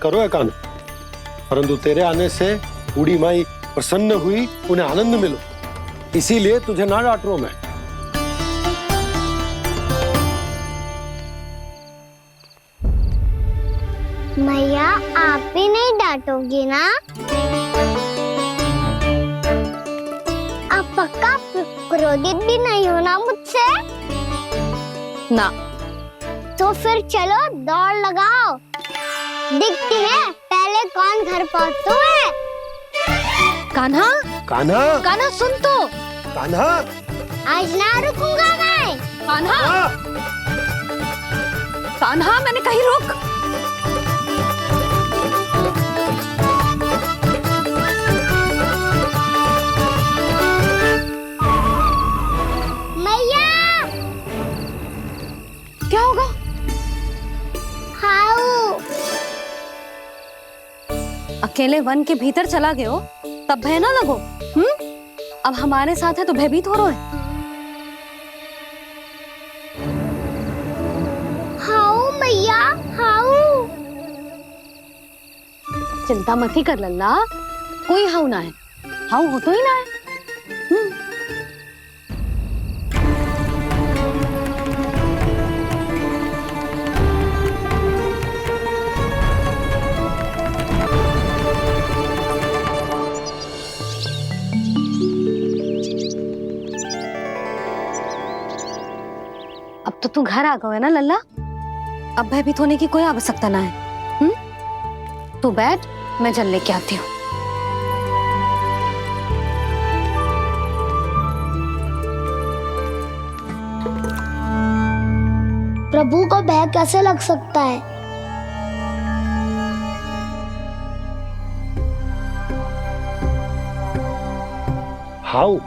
करो है कान्हा, परंतु तेरे आने से बूढ़ी माई प्रसन्न हुई, उन्हें आनंद मिलो, इसीलिए तुझे ना डांट रहा हूं मैं। मैया आप भी नहीं डांटोगी ना? आप पक्का क्रोधित भी नहीं हो ना मुझसे? ना। तो फिर चलो दौड़ लगाओ, दिखती है पहले कौन घर पहुंचता है। कान्हा, कान्हा, कान्हा सुन तो। कान्हा, आज ना रुकूंगा मैं। कान्हा, कान्हा मैंने कहीं रुक। मैया, क्या होगा? हाउ अकेले वन के भीतर चला गए हो तब भय ना लगो। अब हमारे साथ है तो भयभीत हो रहे हो। हाउ मैया, हाउ। चिंता मत ही कर लल्ला, कोई हाउ ना है, हाउ हो तो ही ना है। अब तो तू घर आ गया है ना लल्ला, अब भयभीत होने की कोई आवश्यकता ना है। तू बैठ, मैं जल लेके आती हूँ। प्रभु को भय कैसे लग सकता है? हाउ?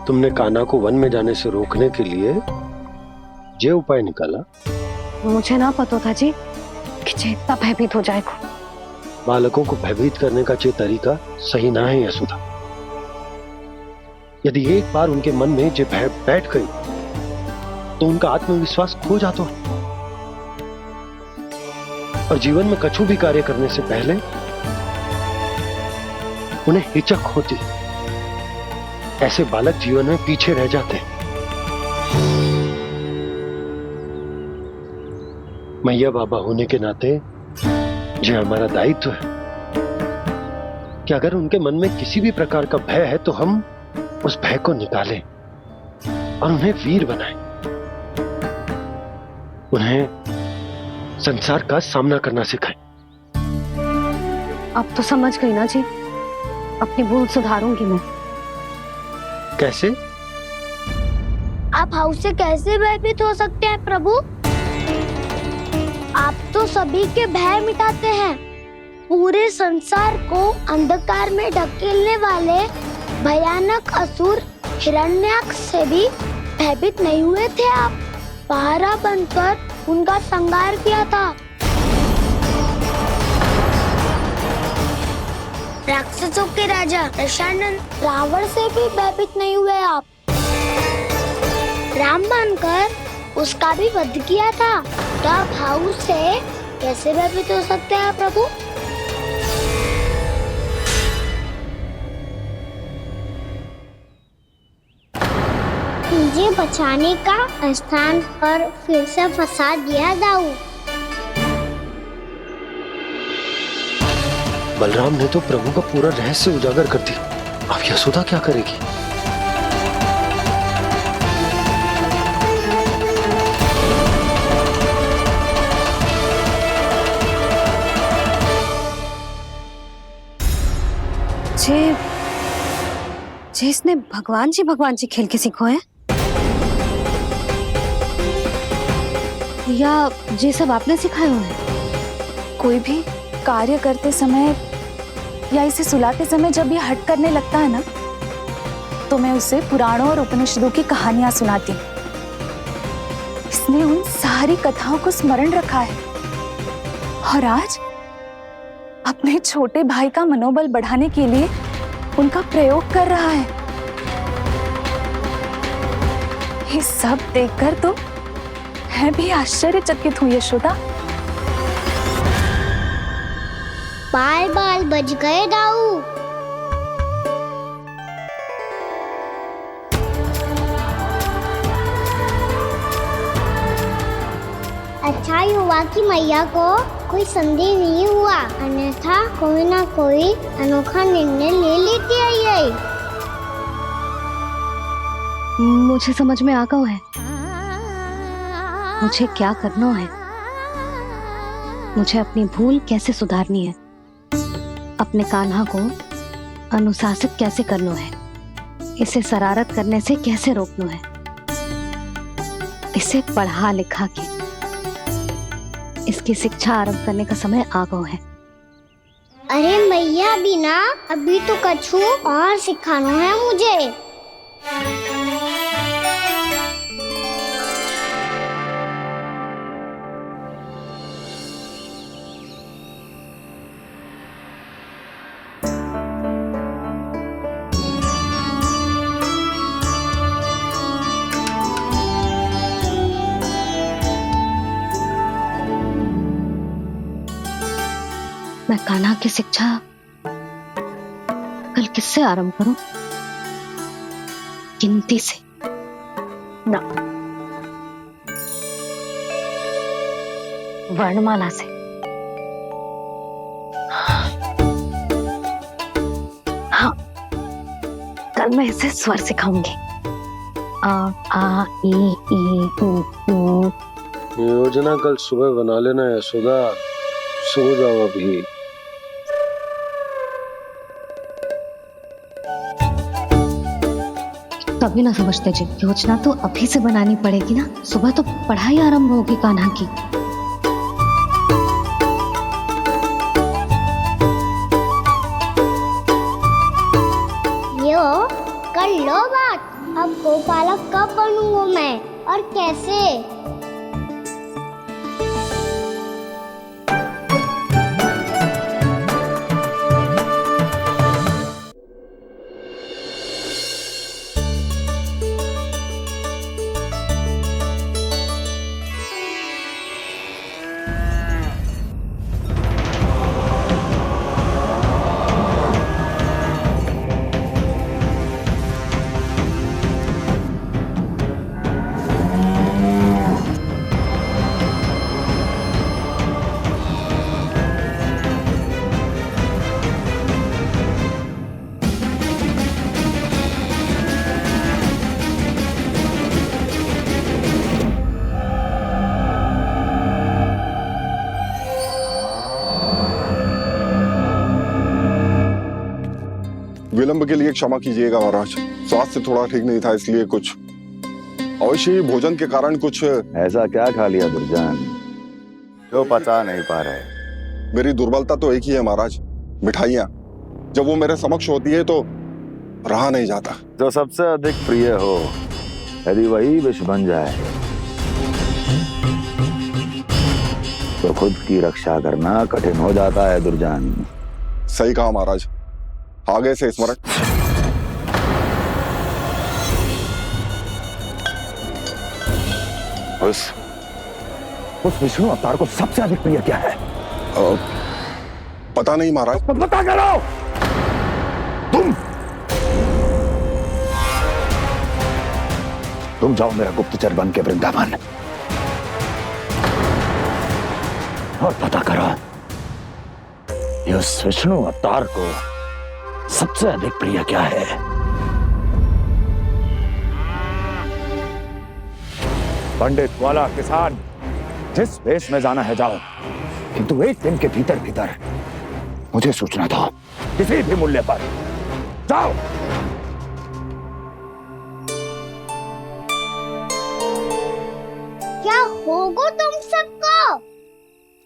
तुमने कान्हा को वन में जाने से रोकने के लिए ये उपाय निकाला? मुझे ना पता था जी कि इतना भयभीत हो जाएगा। बालकों को भयभीत करने का ये तरीका सही ना है यशोदा। यदि एक बार उनके मन में ये भय बैठ गई तो उनका आत्मविश्वास खो जाता है और जीवन में कछु भी कार्य करने से पहले उन्हें हिचक होती। ऐसे बालक जीवन में पीछे रह जाते हैं। मैया बाबा होने के नाते यह हमारा दायित्व है कि अगर उनके मन में किसी भी प्रकार का भय है तो हम उस भय को निकालें और उन्हें वीर बनाएं, उन्हें संसार का सामना करना सिखाएं। अब तो समझ गई ना जी, अपनी भूल सुधारूंगी मैं। कैसे? आप हाउ से कैसे भयभीत हो सकते हैं प्रभु? आप तो सभी के भय मिटाते हैं। पूरे संसार को अंधकार में ढकेलने वाले भयानक असुर हिरण्याक्ष से भी भयभीत नहीं हुए थे आप। पहरा बनकर उनका संहार किया था। राक्षसों के राजा दशानन रावण से भी भयभीत नहीं हुए आप। राम बनकर उसका भी वध किया था। तो आप हाउ से कैसे भयभीत हो सकते हैं प्रभु? मुझे बचाने का स्थान पर फिर से फंसा दिया दाऊ। बलराम ने तो प्रभु का पूरा रहस्य उजागर कर दिया। अब यशोदा क्या करेगी? जे इसने भगवान जी खेल के सीखो है, या ये सब आपने सिखाए हुए हैं? कोई भी कार्य करते समय या इसे सुलाते समय जब ये हट करने लगता है ना, तो मैं उसे पुराणों और उपनिषदों की कहानियां सुनाती हूँ। इसने उन सारी कथाओं को स्मरण रखा है और आज अपने छोटे भाई का मनोबल बढ़ाने के लिए उनका प्रयोग कर रहा है। ये सब देखकर तो मैं भी आश्चर्यचकित हूँ यशोदा। बाल बाल बज गए दाऊ। अच्छा ही हुआ कि मैया को कोई संदेह नहीं हुआ, अन्यथा कोई ना कोई अनोखा निर्णय ले लेती है ये। मुझे समझ में आ गया है मुझे क्या करना है। मुझे अपनी भूल कैसे सुधारनी है, अपने कान्हा को अनुशासित कैसे करना है, इसे शरारत करने से कैसे रोकना है, इसे पढ़ा लिखा के इसकी शिक्षा आरंभ करने का समय आ गया है। अरे मैया बिना अभी तो कछु और सिखाना है मुझे। मैं कान्हा की शिक्षा कल किससे आरंभ करूं? गिनती से ना, वर्णमाला से। हाँ, कल मैं इसे स्वर सिखाऊंगी। आ आ ई ई उ ऊ। योजना कल सुबह बना लेना यशोदा, सो जाओ अभी। तभी ना समझते जी, योजना तो अभी से बनानी पड़ेगी ना। सुबह तो पढ़ाई आरंभ होगी कान्हा की। यो कर लो बात। अब गोपालक कब बनूंगा मैं और कैसे? विलंब के लिए क्षमा कीजिएगा महाराज, स्वास्थ्य थोड़ा ठीक नहीं था, इसलिए कुछ अवश्य ही भोजन के कारण कुछ। ऐसा क्या खा लिया दुर्जन जो पचा नहीं पा रहे? मेरी दुर्बलता तो एक ही है महाराज, मिठाइयाँ। जब वो मेरे समक्ष होती है तो रहा नहीं जाता। जो सबसे अधिक प्रिय हो, यदि वही विष बन जाए तो खुद की रक्षा करना कठिन हो जाता है दुर्जन। सही कहा महाराज, आगे से स्मरण। उस विष्णु अवतार को सबसे अधिक प्रिय क्या है? पता नहीं महाराज। पता करो। तुम जाओ मेरा गुप्तचर बन के वृंदावन और पता करो इस विष्णु अवतार को सबसे अधिक प्रिय क्या है। पंडित वाला किसान जिस वेश में जाना है जाओ, किंतु एक दिन के भीतर भीतर मुझे सूचना दो, किसी भी मूल्य पर। जाओ। क्या होगा तुम सबको?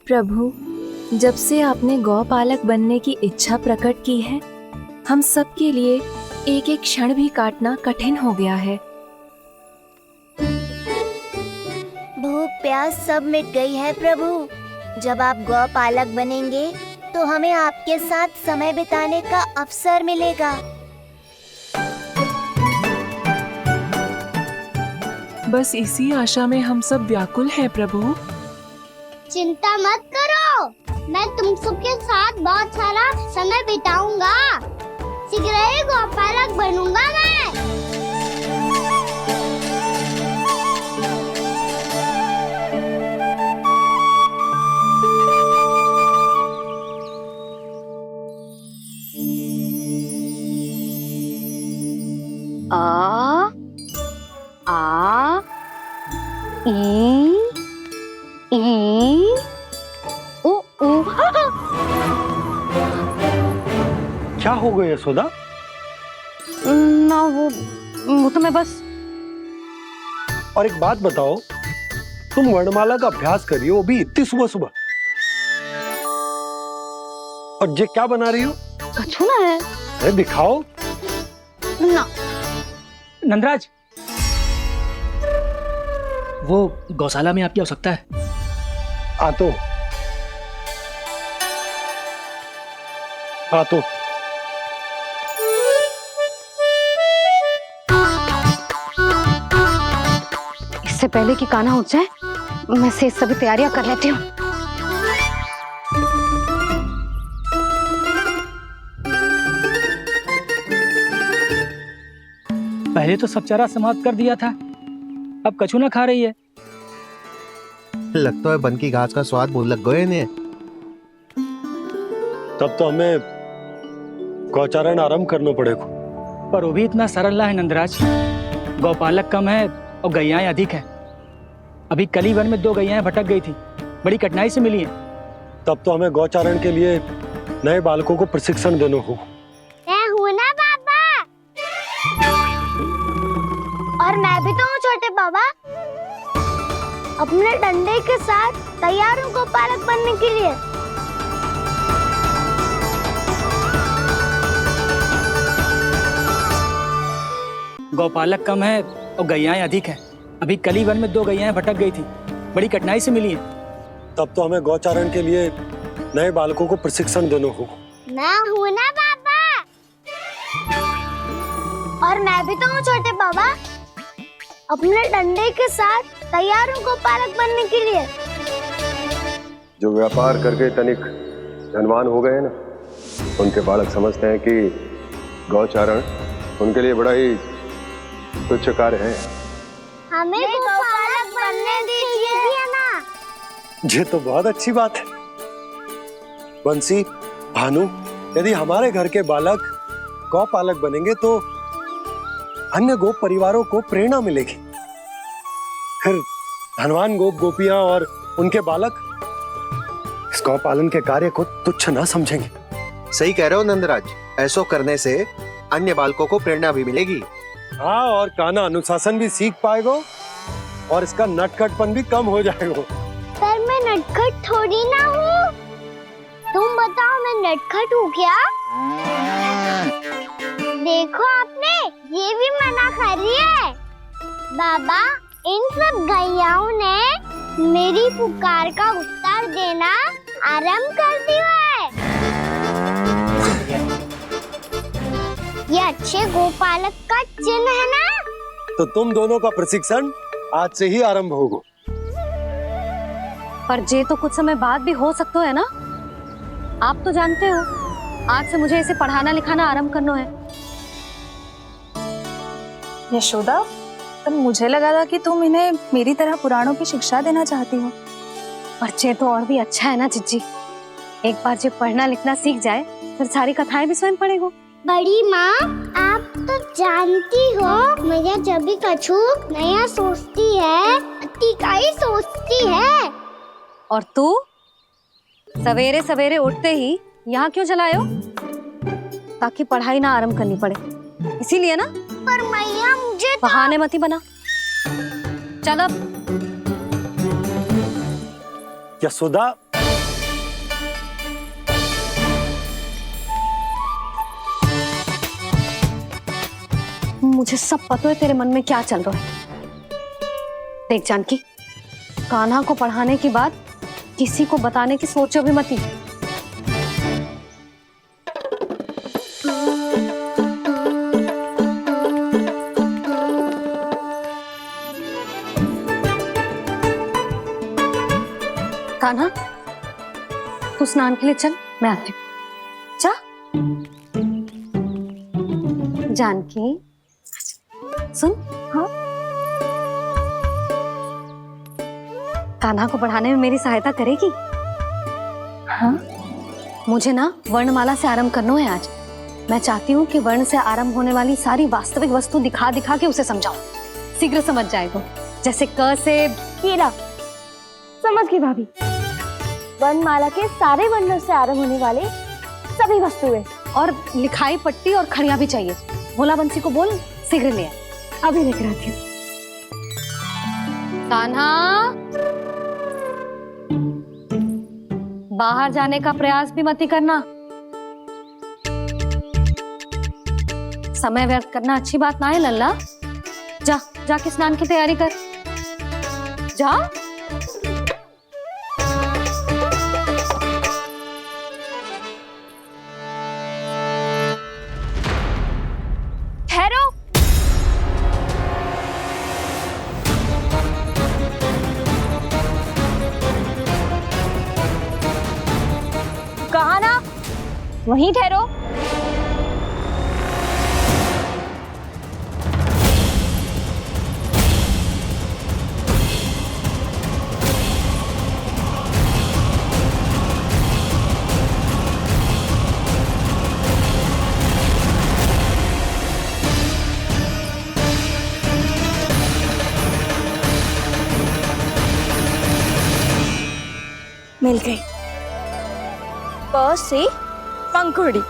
प्रभु, जब से आपने गौपालक बनने की इच्छा प्रकट की है, हम सब के लिए एक एक क्षण भी काटना कठिन हो गया है। भूख प्यास सब मिट गई है प्रभु। जब आप गौपालक बनेंगे तो हमें आपके साथ समय बिताने का अवसर मिलेगा। बस इसी आशा में हम सब व्याकुल हैं प्रभु। चिंता मत करो, मैं तुम सबके साथ बहुत सारा समय बिताऊंगा। शीघ्र ही गोपालक बनूंगा मैं। आ आ ई उ उ। क्या हो गया यशोदा? ना वो तो मैं बस। और एक बात बताओ, तुम वर्णमाला का अभ्यास कर रही हो, वो भी इतनी सुबह सुबह, और ये क्या बना रही हो? कछुआ है। अरे दिखाओ। ना नंदराज, वो गौशाला में आपकी आवश्यकता है। आ तो इससे पहले कि कान्हा उठ जाए, मैं से सभी तैयारियां कर लेती हूँ। पहले तो सब चारा समाप्त कर दिया था, अब कछुआ खा रही है। लगता है बन की घास का स्वाद भूल लग गए इन्हें। तब तो हमें गौचारण आरंभ करना पड़ेगा। पर वो भी इतना सरल ना है नंदराज। गौपालक कम है और गैयाएं अधिक है। अभी कली वन में 2 गैयाएं भटक गई थी, बड़ी कठिनाई से मिली है। तब तो हमें गौचारण के लिए नए बालकों को प्रशिक्षण देना होगा। मैं हूँ ना बाबा, और मैं भी तो हूँ छोटे बाबा। अपने डंडे के साथ तैयार हूँ गोपालक बनने के लिए। गौपालक कम है और गैयाएं अधिक है। अभी कली वन में 2 गैयाएं भटक गई थी, बड़ी कठिनाई से मिली है। तब तो हमें गौचारण के लिए नए बालकों को प्रशिक्षण देना होगा। मैं हूँ ना बाबा, और मैं भी तो हूँ छोटे बाबा। अपने डंडे के साथ तैयार हूँ गोपालक बनने के लिए। जो व्यापार करके तनिक धनवान हो गए ना, उनके बालक समझते हैं कि गौचारण उनके लिए बड़ा ही तुच्छ कार्य है। हमें गोपालक बनने दीजिए ना। ये तो बहुत अच्छी बात है। बंसी, भानु, यदि हमारे घर के बालक गौपालक बनेंगे तो अन्य गोप परिवारों को प्रेरणा मिलेगी। फिर धनवान गोप गोपियां और उनके बालक इस गौपालन के कार्य को तुच्छ ना समझेंगे। सही कह रहे हो नंदराज, ऐसा करने से अन्य बालकों को प्रेरणा भी मिलेगी। हाँ, और कान्हा अनुशासन भी सीख पाएगा और इसका नटखटपन भी कम हो जाएगा। पर मैं नटखट थोड़ी ना हूँ। तुम बताओ, मैं नटखट हूँ क्या? देखो आपने ये भी मना कर रही है। बाबा, इन सब गैयाओं ने मेरी पुकार का उत्तर देना आरंभ कर दिया है। ये अच्छे गोपालक का चिन्ह है ना? तो तुम दोनों का प्रशिक्षण आज से ही आरंभ होगा। पर जे तो कुछ समय बाद भी हो सकता है ना। आप तो जानते हो, आज से मुझे इसे पढ़ाना लिखाना आरंभ करना है। यशोदा, पर मुझे लगा था कि तुम इन्हें मेरी तरह पुराणों की शिक्षा देना चाहती हो। पर जे तो और भी अच्छा है ना जिज्जी। एक बार जब पढ़ना लिखना सीख जाए, फिर सारी कथाएं भी स्वयं पढ़ेगा। बड़ी माँ, आप तो जानती हो मैया जब भी कछु नया सोचती है, अतिका ही सोचती है। और तू सवेरे सवेरे उठते ही यहाँ क्यों चलाए हो? ताकि पढ़ाई ना आरंभ करनी पड़े, इसीलिए ना। पर मैया मुझे तो... बहाने मत ही बना। चल अब। यशोदा, मुझे सब पता है तेरे मन में क्या चल रहा है। देख जानकी, कान्हा को पढ़ाने के बाद किसी को बताने की सोचो भी मत ही। कान्हा, तू स्नान के लिए चल, मैं आती हूँ। जा जानकी, सुन। हाँ, कान्हा को पढ़ाने में मेरी सहायता करेगी? हाँ, मुझे ना वर्णमाला से आरंभ करना है आज। मैं चाहती हूँ कि वर्ण से आरंभ होने वाली सारी वास्तविक वस्तु दिखा दिखा के उसे समझाऊं। शीघ्र समझ जाएगा। जैसे क से कीड़ा। समझ गई भाभी। वर्णमाला के सारे वर्णों से आरंभ होने वाले सभी वस्तुएं और लिखाई पट्टी और खड़िया भी चाहिए। भोला बंसी को बोल शीघ्र ले आए। अभी लेकर आती हूँ। कान्हा, बाहर जाने का प्रयास भी मत ही करना। समय व्यर्थ करना अच्छी बात ना है लल्ला। जा जाके स्नान की तैयारी कर। जा। ठहरो। कहा ना, वहीं ठहरो। मिल गई। प से पंखुड़ी।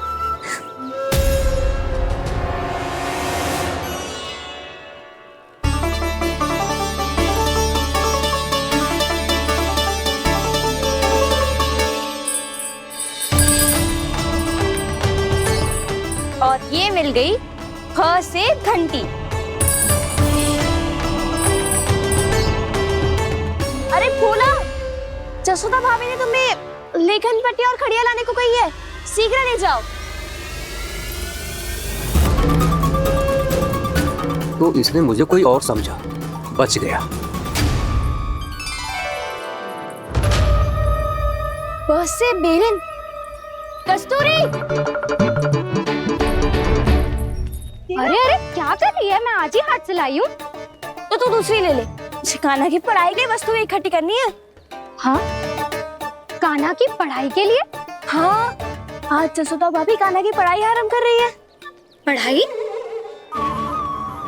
और ये मिल गई ख से घंटी। अरे भोला, जसोदा भाभी ने तुम्हें लेखन पट्टी और खड़िया लाने को कही है, शीघ्र ले जाओ। तो इसने मुझे कोई और समझा, बच गया। बस से बेलन। कस्तूरी। अरे अरे क्या कर रही है? मैं आज ही हाथ से लाई हूँ। तो तू दूसरी ले ले। कान्हा की पढ़ाई के लिए वस्तु इकट्ठी करनी है। हाँ, कान्हा की पढ़ाई के लिए? हाँ, आज जसोदा भाभी कान्हा की पढ़ाई आरंभ कर रही है। पढ़ाई?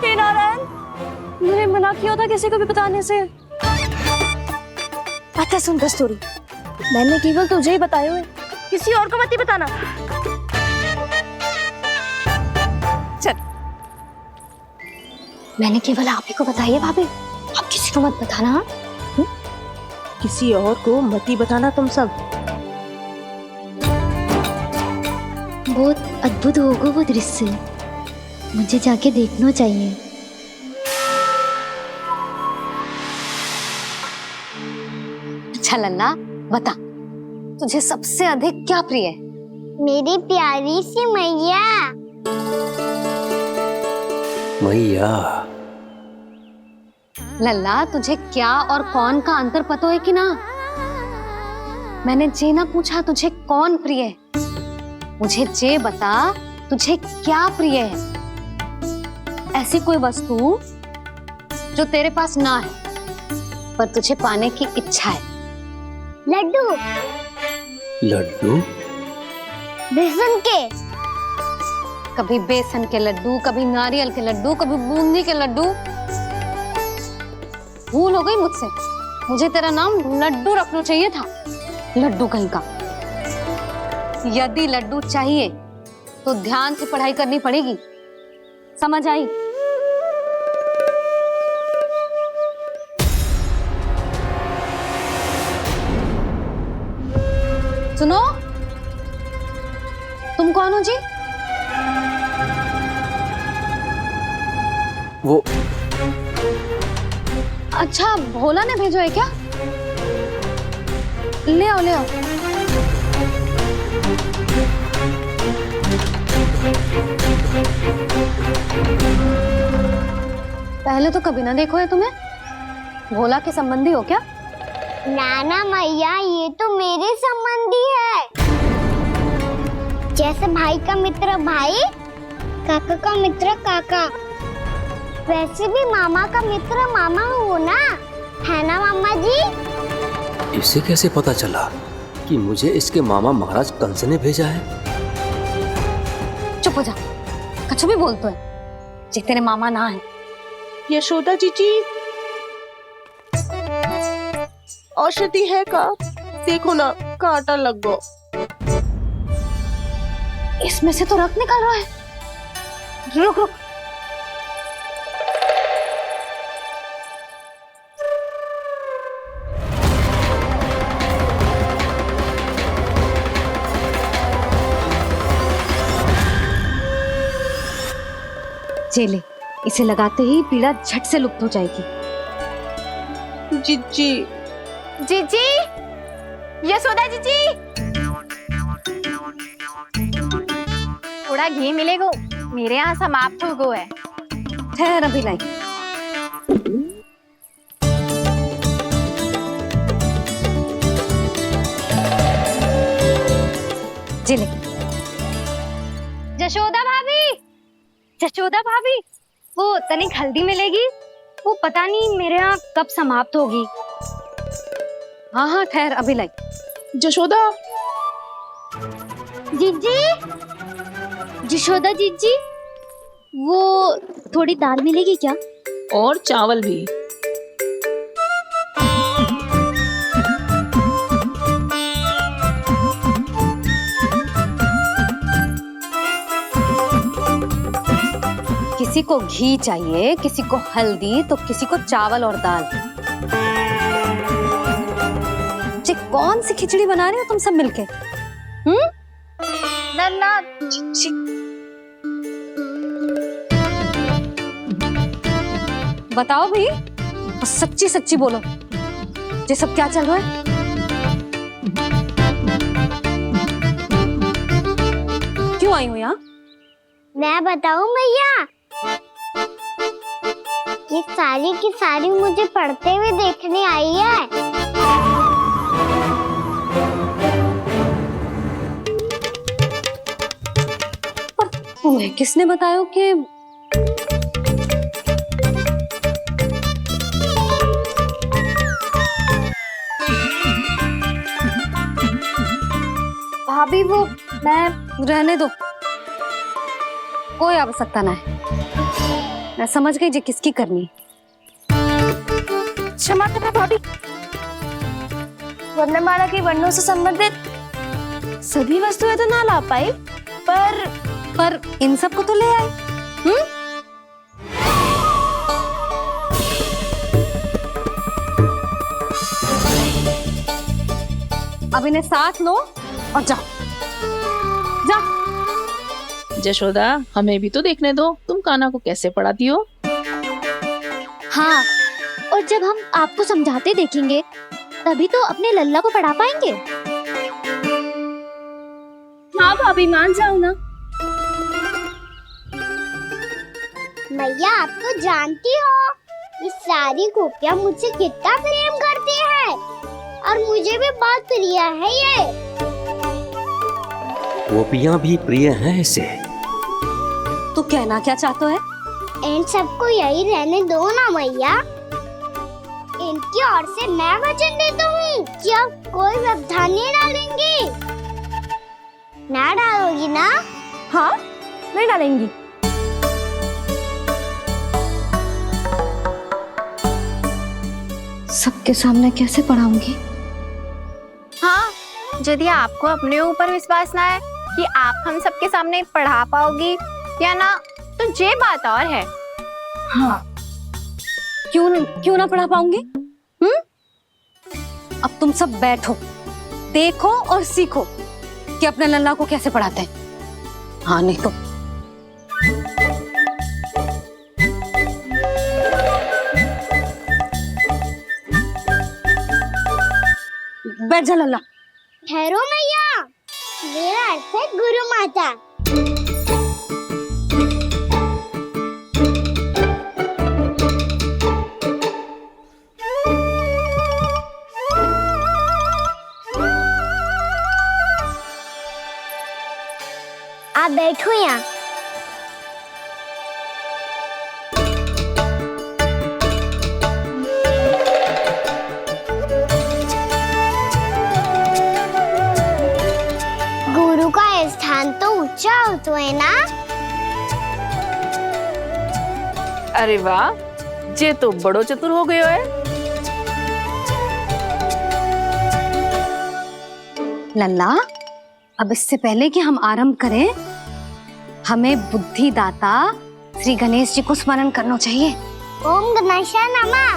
हे नारायण, मैंने मना किया था किसी को भी बताने से। अच्छा सुन कस्तूरी, मैंने केवल तुझे ही बताए हुए, किसी और को मत ही बताना। चल। मैंने केवल आप ही को बताई है भाभी, आप किसी को मत बताना। किसी और को मत ही बताना तुम सब। बहुत अद्भुत होगा वो दृश्य, मुझे जाके देखना चाहिए। अच्छा लल्ला, बता तुझे सबसे अधिक क्या प्रिय है? मेरी प्यारी सी मैया। मैया। लल्ला, तुझे क्या और कौन का अंतर पता है कि ना? मैंने जे ना पूछा तुझे कौन प्रिय है, मुझे जे बता तुझे क्या प्रिय है। ऐसी कोई वस्तु जो तेरे पास ना है पर तुझे पाने की इच्छा है। लड्डू। लड्डू? बेसन के। कभी बेसन के लड्डू, कभी नारियल के लड्डू, कभी बूंदी के लड्डू। भूल हो गई मुझसे, मुझे तेरा नाम लड्डू रखना चाहिए था। लड्डू कहीं का। यदि लड्डू चाहिए तो ध्यान से पढ़ाई करनी पड़ेगी, समझ आई? सुनो, तुम कौन हो जी? वो अच्छा, भोला ने भेजो है क्या? ले आओ, ले आओ। पहले तो कभी ना देखो है तुम्हें। भोला के संबंधी हो क्या? नाना मैया, ये तो मेरे संबंधी है। जैसे भाई का मित्र भाई, काका का मित्र काका, वैसे भी मामा का मित्र मामा हो ना, है ना मामा जी? इसे कैसे पता चला कि मुझे इसके मामा महाराज कंस ने भेजा है? चुप हो जा, कछु भी बोलते है जे तेरे मामा ना है। यशोदा जीजी, औषधि है का? देखो ना, कांटा लग गो। इसमें से तो रक्त निकल रहा है। रुक रुक, चले, इसे लगाते ही पीड़ा झट से लुप्त हो जाएगी। जीजी, जीजी, यशोदा जीजी, थोड़ा घी मिलेगा, मेरे यहाँ समाप्त हो गया है। ठहर अभी लाई। जिले, जशोदा भाभी, जशोदा भाभी, वो तनिक हल्दी मिलेगी? वो पता नहीं मेरे यहाँ कब समाप्त होगी। हाँ हाँ ठहर अभी लाई। जशोदा, जीजी, जशोदा जीजी, वो थोड़ी दाल मिलेगी क्या? और चावल भी। किसी को घी चाहिए, किसी को हल्दी, तो किसी को चावल और दाल। जी कौन सी खिचड़ी बना रहे हो तुम सब मिलके? नन्ना, बताओ भाई, और सच्ची सच्ची बोलो, ये सब क्या चल रहा है? क्यों आई हो यहाँ? मैं बताऊं भैया, ये सारी की सारी मुझे पढ़ते हुए देखने आई है। पर तुम्हें किसने बताया कि भाभी? वो मैं रहने दो, कोई आवश्यकता ना है। मैं समझ गई जी किसकी करनी। क्षमा करना भाभी, वर्णमाला के वर्णों से संबंधित सभी वस्तुएं तो ना ला पाई, पर इन सब को तो ले आए। अब इन्हें साथ लो और जाओ। जा। जशोदा, हमें भी तो देखने दो, तुम कान्हा को कैसे पढ़ाती हो। हाँ, और जब हम आपको समझाते देखेंगे तभी तो अपने लल्ला को पढ़ा पाएंगे। हाँ भाभी, मान जाओ ना। मैया, आप तो जानती हो ये सारी गोपियां मुझसे कितना प्रेम करती है, और मुझे भी बहुत प्रिय है ये। गोपियां भी प्रिय हैं इसे। तू कहना क्या चाहता है? इन सबको यही रहने दो ना मैया। इनकी ओर से मैं वचन देता हूँ कि अब कोई व्यवधान नहीं डालेंगी। ना डालोगी ना? हाँ, नहीं डालेंगी। सबके सामने कैसे पढ़ाऊंगी? हाँ, यदि आपको अपने ऊपर विश्वास ना है कि आप हम सबके सामने पढ़ा पाओगी या ना, तो ये बात और है। हाँ, क्यों ना पढ़ा पाऊंगी? अब तुम सब बैठो, देखो और सीखो कि अपने लल्ला को कैसे पढ़ाते हैं। हाँ, नहीं तो बैठ जा लल्ला। ठहरो मैया, मेरा अर्थ है गुरु माता। आप बैठो यहाँ। गुरु का स्थान तो ऊंचा होता है ना। अरे वाह, जे तो बड़ो चतुर हो गयो है। लल्ला, अब इससे पहले कि हम आरंभ करें, हमें बुद्धिदाता श्री गणेश जी को स्मरण करना चाहिए। ओम गणेशाय नमः।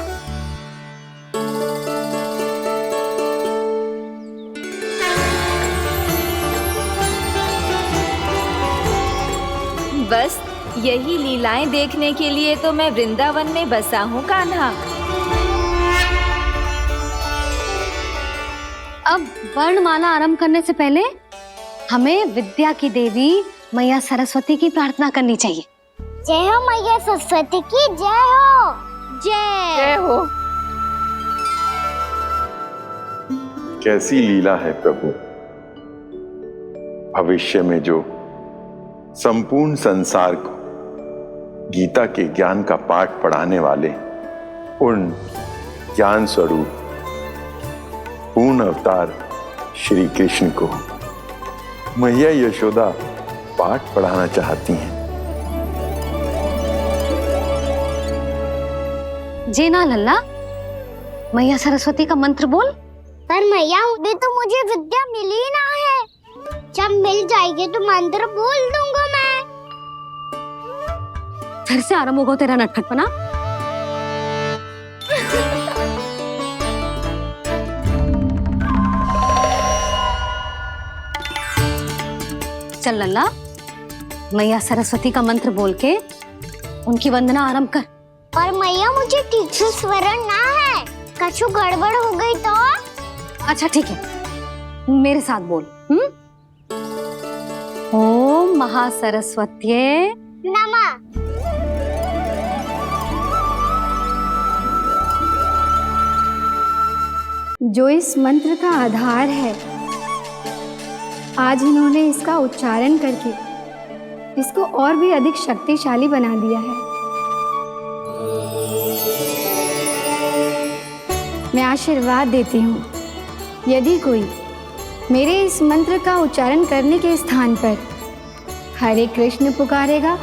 बस यही लीलाएं देखने के लिए तो मैं वृंदावन में बसा हूँ कान्हा। अब वर्णमाला आरंभ करने से पहले हमें विद्या की देवी मैया सरस्वती की प्रार्थना करनी चाहिए। जय हो मैया सरस्वती की जय हो। जय हो। कैसी लीला है प्रभु। भविष्य में जो संपूर्ण संसार को गीता के ज्ञान का पाठ पढ़ाने वाले उन ज्ञान स्वरूप पूर्ण अवतार श्री कृष्ण को मैया यशोदा पाठ पढ़ाना चाहती हैं। जी ना लल्ला, मैया सरस्वती का मंत्र बोल। पर मैया अभी तो मुझे विद्या मिली ना है। जब मिल जाएगी तो मंत्र बोल दूंगा मैं। फिर से आरंभ होगा तेरा नटखटपना। चल लल्ला, मैया सरस्वती का मंत्र बोल के उनकी वंदना आरंभ कर। पर मैया मुझे ठीक से स्मरण ना है, कछु गड़बड़ हो गई तो? अच्छा ठीक है, मेरे साथ बोल। ओम महासरस्वत्ये नमः। जो इस मंत्र का आधार है, आज इन्होंने इसका उच्चारण करके इसको और भी अधिक शक्तिशाली बना दिया है। मैं आशीर्वाद देती हूँ, यदि कोई मेरे इस मंत्र का उच्चारण करने के स्थान पर हरे कृष्ण पुकारेगा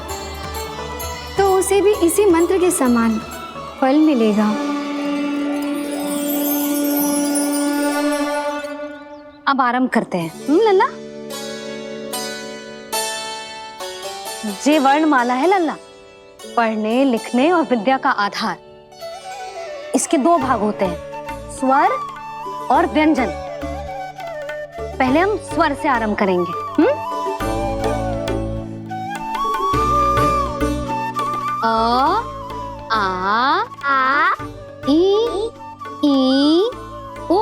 तो उसे भी इसी मंत्र के समान फल मिलेगा। अब आरंभ करते हैं। लल्ला, जे वर्णमाला है लल्ला, पढ़ने लिखने और विद्या का आधार। इसके दो भाग होते हैं, स्वर और व्यंजन। पहले हम स्वर से आरंभ करेंगे। अ, आ, ई, उ,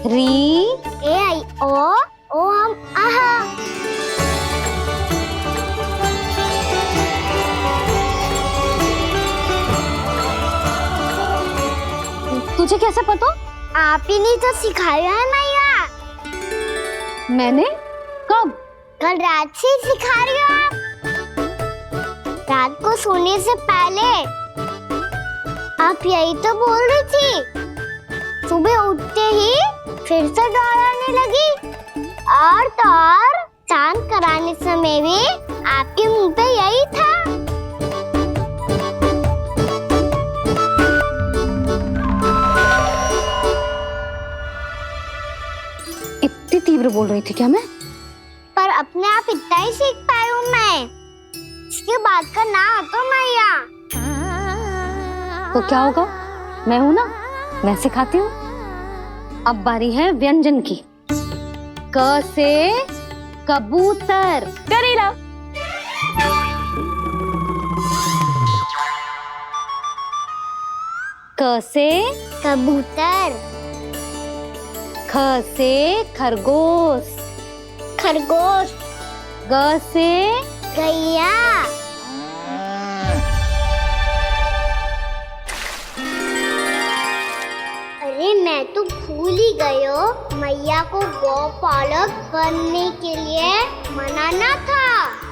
री, ए आई ओ हम आहा। तुझे कैसे पता? आप ही ने तो सिखाया है मैया। मैंने? कब? कल रात से सिखा रही हो आप। रात को सोने से पहले आप यही तो बोल रही थी। सुबह उठते ही फिर से दोहराने लगी, और तो और स्नान कराने समय भी आपके मुंह पे यही था। इतनी तीव्र बोल रही थी क्या मैं? पर अपने आप इतना ही सीख पाई हूँ मैं। इसके बाद का ना तो मैया। तो क्या होगा? मैं हूं ना, मैं सिखाती हूँ। अब बारी है व्यंजन की। क से कबूतर। करेला। क से कबूतर। ख से खरगोश। खरगोश। ग से गैया। अरे मैं तो भूल ही गए हो, मैया को गौपालक बनने के लिए मनाना था।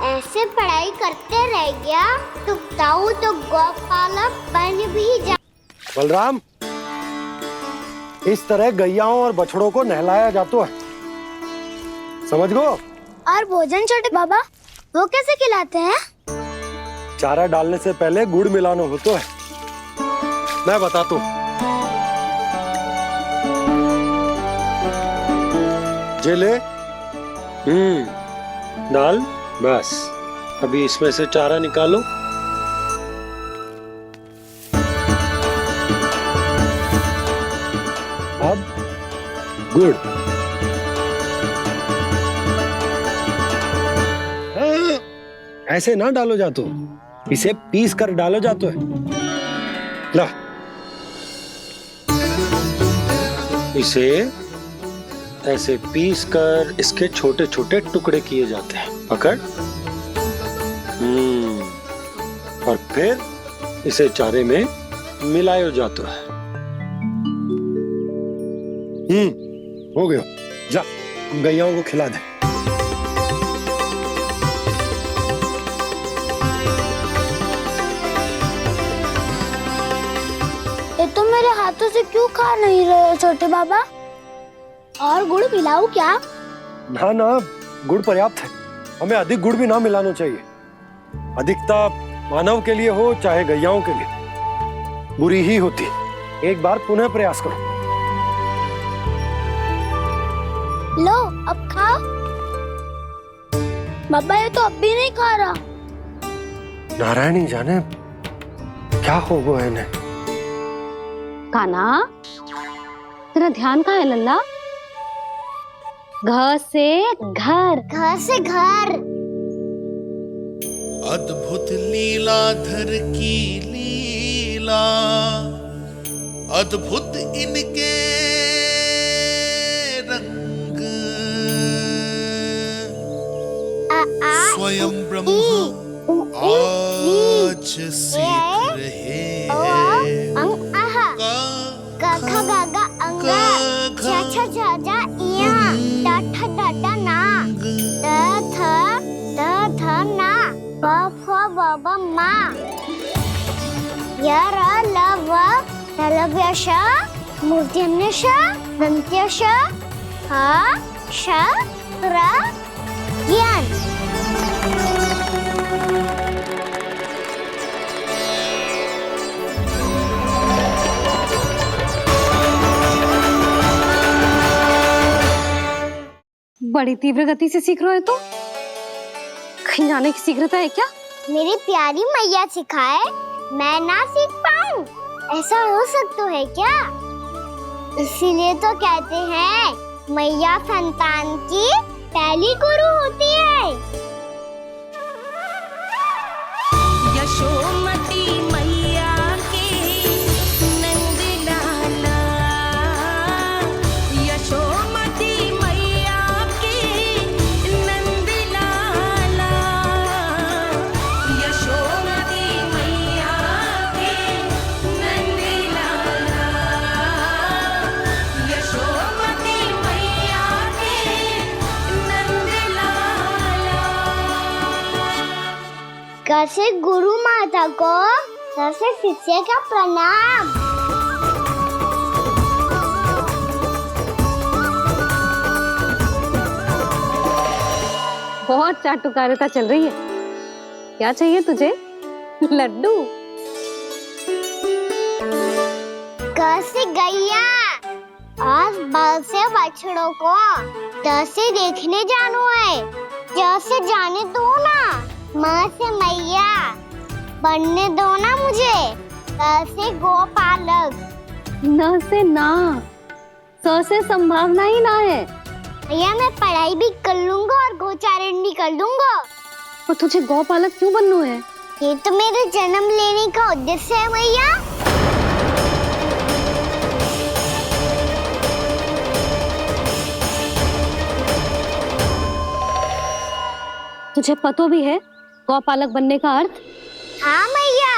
ऐसे पढ़ाई करते रह गया तो ताऊ तो गौपालक बन भी जा। बलराम, इस तरह गैयाओं और बछड़ों को नहलाया जाता है, समझ गो। और भोजन छोटे बाबा वो कैसे खिलाते हैं? चारा डालने से पहले गुड़ मिलाना होता है, मैं बताता हूँ। जे ले, डाल, बस। अभी इसमें से चारा निकालो। अब गुड़। ऐसे ना डालो जातो, इसे पीस कर डालो जातो है। ला, इसे ऐसे पीस कर इसके छोटे छोटे टुकड़े किए जाते हैं। पकड़। और फिर इसे चारे में मिलाया जाता है। हो गया, जा गैयाओं को खिला दे। ये तुम मेरे हाथों से क्यों खा नहीं रहे हो छोटे बाबा? और गुड़ मिलाऊं क्या? ना ना, गुड़ पर्याप्त है। हमें अधिक गुड़ भी ना मिलाना चाहिए। अधिकता मानव के लिए हो चाहे गैयाओं के लिए बुरी ही होती। एक बार पुनः प्रयास करो। लो, अब खाओ। बाबा ये तो अब भी नहीं खा रहा। नारायणी जाने क्या हो गया है इन्हें। कान्हा, तेरा ध्यान कहाँ है लल्ला? घर से घर, घर से घर। अद्भुत लीलाधर की लीला, अद्भुत इनके रंग, स्वयं ब्रह्म आज सीख रहे हैं। गा गा गा अंगा, छा छा छा जा इया, टा ठा टा टा ना, ता था ना, बा फा बा बा मा, या रा ला वा, तलव्यशा, मूर्ध्यन्यशा, दन्त्यशा, हा शा रा ज्ञान। बड़ी तीव्र गति से सीख रहे हो तो कहीं जाने की शीघ्रता है क्या? मेरी प्यारी मैया सिखाए, मैं ना सीख पाऊं, ऐसा हो सकता है क्या? इसीलिए तो कहते हैं मैया संतान की पहली गुरु होती है। यशोमती मैया के नंद लाला, यशोमती मैया के नंद लाला, यशोमती मैया के नंद लाला, यशोमती मैया के नंद लाला। कैसे गुरु माता को कैसे शिष्य का प्रणाम। बहुत चाटुकारिता चल रही है। क्या चाहिए तुझे? लड्डू? कैसे गैया आज बाल से बछड़ों को कैसे देखने जानो है, जैसे जाने दो ना, माँ से मैया बनने दो ना मुझे, कैसे गोपालक। न से ना, स से संभावना ही ना है। भैया मैं पढ़ाई भी कर लूंगा और गोचारण भी कर लूंगा। तो तुझे गौपालक क्यों बनना है? ये तो मेरे जन्म लेने का उद्देश्य है भैया। तुझे पता भी है गौपालक बनने का अर्थ? हाँ मैया,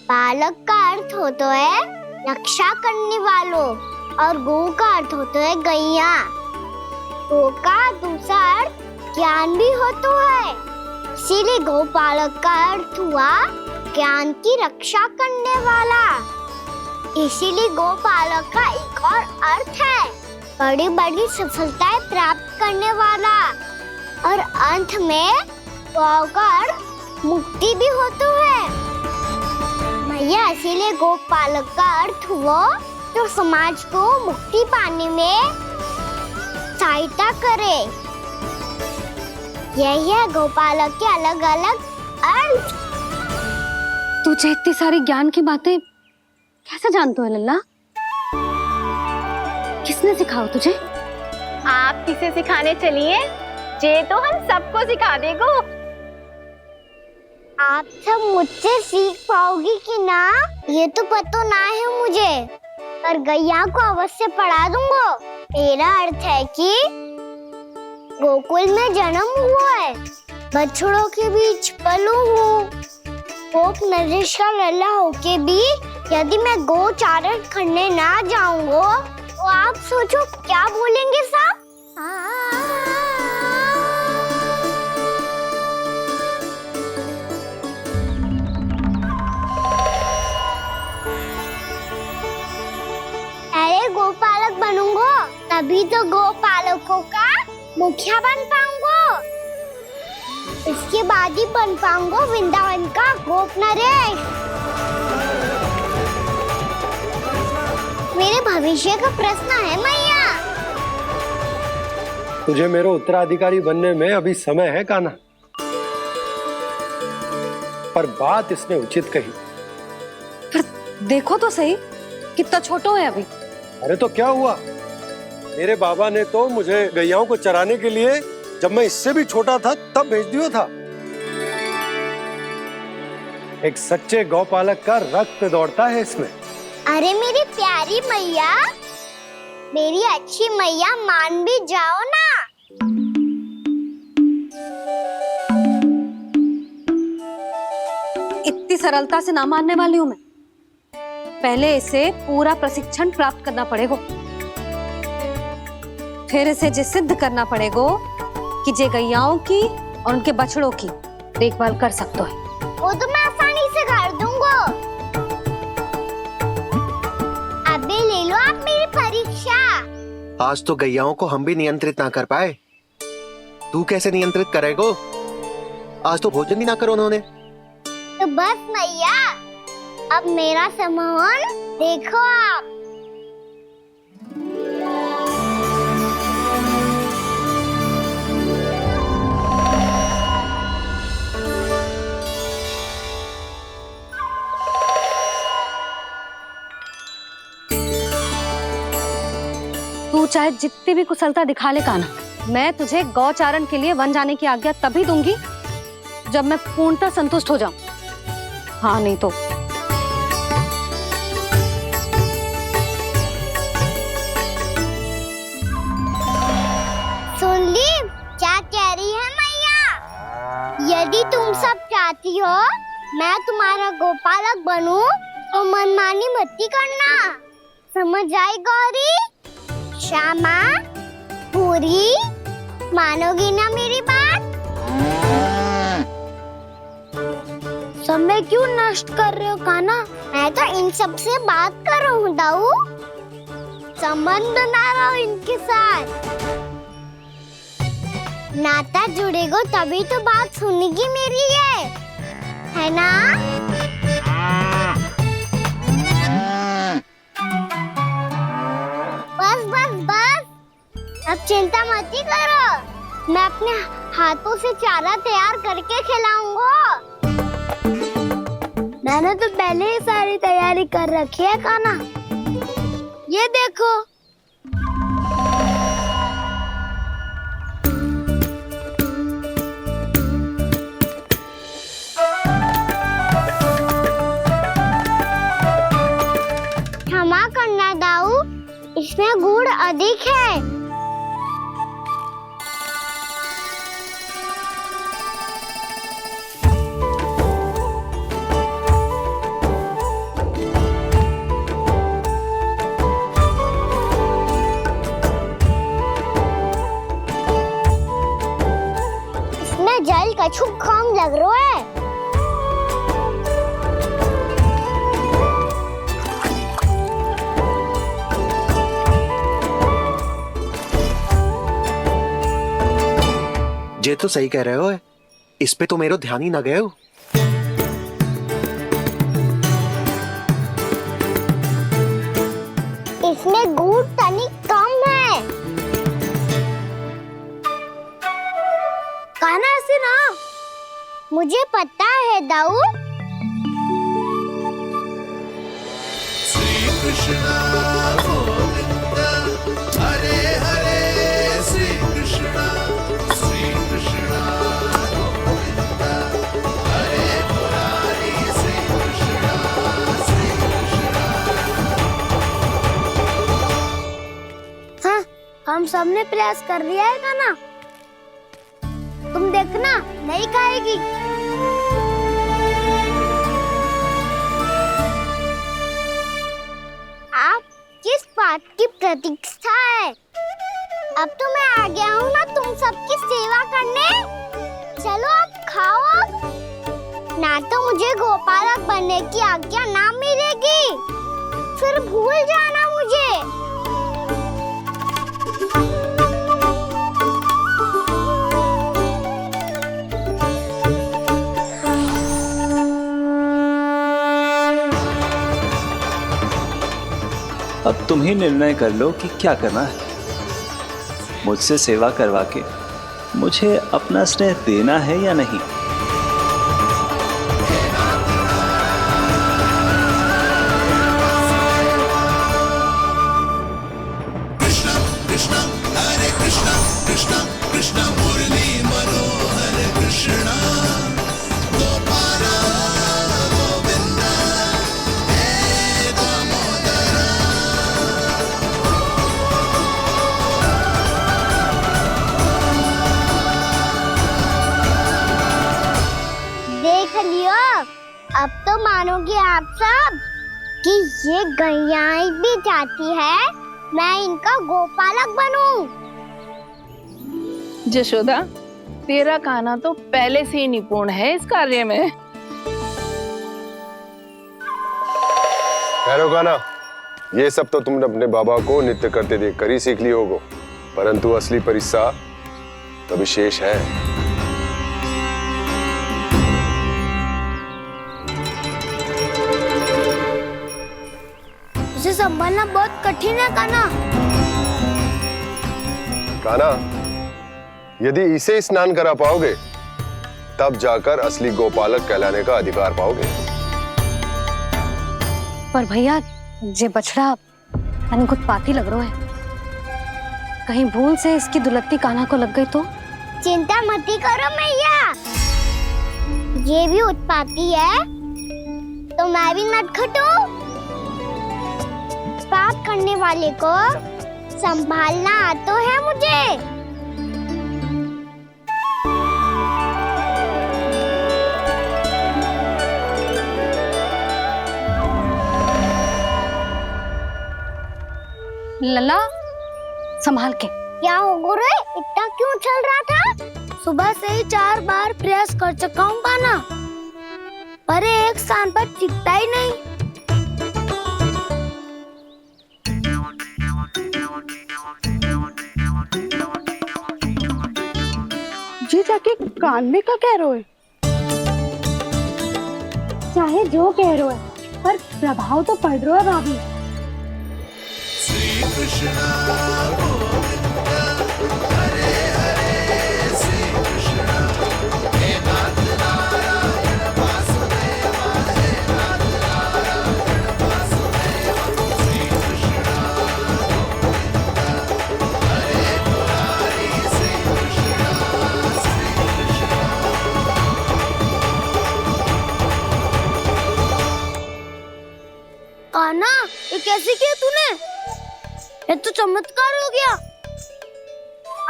पालक का अर्थ होता है रक्षा करने वालों, और गो का अर्थ होता है गैया। गो का दूसरा अर्थ ज्ञान भी होता है, इसीलिए गोपालक का अर्थ हुआ ज्ञान की रक्षा करने वाला। इसीलिए गोपालक का एक और अर्थ है बड़ी बड़ी सफलताएं प्राप्त करने वाला, और अंत में गौ का अर्थ मुक्ति भी होता है। भैया इसीलिए गोपालक का अर्थ हुआ जो समाज को मुक्ति पाने में सहायता करे। यही है गोपालक के अलग अलग अर्थ। तुझे इतनी सारी ज्ञान की बातें कैसे जानते हो लल्ला? किसने सिखाओ तुझे? आप किसे सिखाने चलिए, जे तो हम सबको सिखा देगो। आप सब मुझसे सीख पाओगी कि ना ये तो पता ना है मुझे, पर गैया को अवश्य पढ़ा दूंगा। मेरा अर्थ है कि गोकुल में जन्म हुआ है, बछड़ों के बीच पलू हूँ, गोप नरेश का लल्ला होके भी यदि मैं गोचारण करने ना जाऊंगा तो आप सोचो क्या बोलेंगे साहब? अरे गोपालक बनूंगा तभी तो गोपालकों का मुखिया बन पाऊंगा, इसके बाद ही बन पाऊंगा वृंदावन का गोप नरेश। मेरे भविष्य का प्रश्न है मैया। तुझे मेरे उत्तराधिकारी बनने में अभी समय है कान्हा, पर बात इसने उचित कही। पर देखो तो सही कितना छोटो है अभी। अरे तो क्या हुआ, मेरे बाबा ने तो मुझे गैयाओं को चराने के लिए जब मैं इससे भी छोटा था तब भेज दिया था। एक सच्चे गौपालक का रक्त दौड़ता है इसमें। अरे मेरी प्यारी मैया, मेरी अच्छी मैया, मान भी जाओ ना। इतनी सरलता से ना मानने वाली हूं मैं। पहले इसे पूरा प्रशिक्षण प्राप्त करना पड़ेगा, फिर इसे ये सिद्ध करना पड़ेगा कि जे गैयाओं की और उनके बछड़ों की देखभाल कर सकते है। वो तो मैं आसानी से कर दूंगा। अबे ले लो आप मेरी परीक्षा। आज तो गैयाओं को हम भी नियंत्रित ना कर पाए, तू कैसे नियंत्रित करेगो? आज तो भोजन ही ना करो उन्होंने। तो बस मैया, अब मेरा सम्मान देखो आप। तू चाहे जितनी भी कुशलता दिखा ले कान्हा, मैं तुझे गौचारण के लिए वन जाने की आज्ञा तभी दूंगी जब मैं पूर्णतः संतुष्ट हो जाऊं। हाँ नहीं तो सुन ली क्या कह रही है मैया? यदि तुम सब चाहती हो मैं तुम्हारा गोपालक बनूं तो मनमानी मत करना, समझ आई गौरी? श्यामा, पूरी, मानोगी ना मेरी बात? समय क्यों नष्ट कर रहे हो कान्हा? मैं तो इन सब से बात कर रहा हूँ दाऊ, संबंध बना रहा हूँ इनके साथ। नाता जुड़ेगा तभी तो बात सुनेगी मेरी है ना? बस बस बस, अब चिंता मत ही करो, मैं अपने हाथों से चारा तैयार करके खिलाऊंगा। मैंने तो पहले ही सारी तैयारी कर रखी है कान्हा, ये देखो। क्षमा करना दाऊ, इसमें गुड़ अधिक है। कछु काम लग रहा है। जे तो सही कह रहे हो, इस पे तो मेरो ध्यान ही ना गए हो। इसमें गुड़ तनिक कम है। कहना ऐसे ना, मुझे पता है दाऊ। श्री कृष्ण गोविंद हरे हरे, श्री कृष्ण गोविंद हरे मुरारी, श्री कृष्ण हाँ, हम सबने प्रयास कर दिया है खाना। तुम देखना नहीं खाएगी। आप किस बात की प्रतीक्षा है? अब तो मैं आ गया हूँ ना तुम सबकी सेवा करने। चलो अब खाओ अब। ना तो मुझे गोपालक बनने की आज्ञा ना मिलेगी, फिर भूल जाना मुझे। अब तुम ही निर्णय कर लो कि क्या करना है। मुझसे सेवा करवा के मुझे अपना स्नेह देना है या नहीं। कृष्ण कृष्ण हरे कृष्ण, कृष्ण कृष्ण मुरली मनोहर कृष्ण गोपाल गोविंद हे दामोदर। देख लियो, अब तो मानोगे आप सब कि ये गैयाएं भी चाहती है मैं इनका गोपालक बनूं। जशोदा, तेरा कान्हा तो पहले से ही निपुण है इस कार्य में। ठहरो कान्हा, ये सब तो तुमने अपने बाबा को नृत्य करते देख कर ही सीख ली होगो, परंतु असली परिश्रम तो विशेष है। उसे संभालना बहुत कठिन है कान्हा। कान्हा, यदि इसे स्नान करा पाओगे तब जाकर असली गोपालक कहलाने का अधिकार पाओगे। पर भैया, जे बछड़ा तनिक उत्पाती लग रहा है। कहीं भूल से इसकी दुलत्ती कान्हा को लग गई तो? चिंता मती करो मैया, ये भी उत्पाती है तो मैं भी नटखट हूँ। पाप करने वाले को संभालना आता है मुझे। लला, संभाल के। क्या हो गुरु, इतना क्यों चल रहा था? सुबह से ही 4 बार प्रयास कर चुका हूँ कान्हा, पर एक स्थान पर टिकता ही नहीं। जी जाके कान में का कह रहे हो? चाहे जो कह रहे हो, पर प्रभाव तो पड़ रहा है भाभी। श्री कृष्ण गोविंद हरे हरे, श्री कृष्ण हे नाथ नारायण वासुदेव, हे नाथ नारायण वासुदेव। श्री कृष्ण गोविंद हरे मुरारी, श्री कृष्ण कान्हा, ये कैसे किया तूने? ये तो चमत्कार हो गया।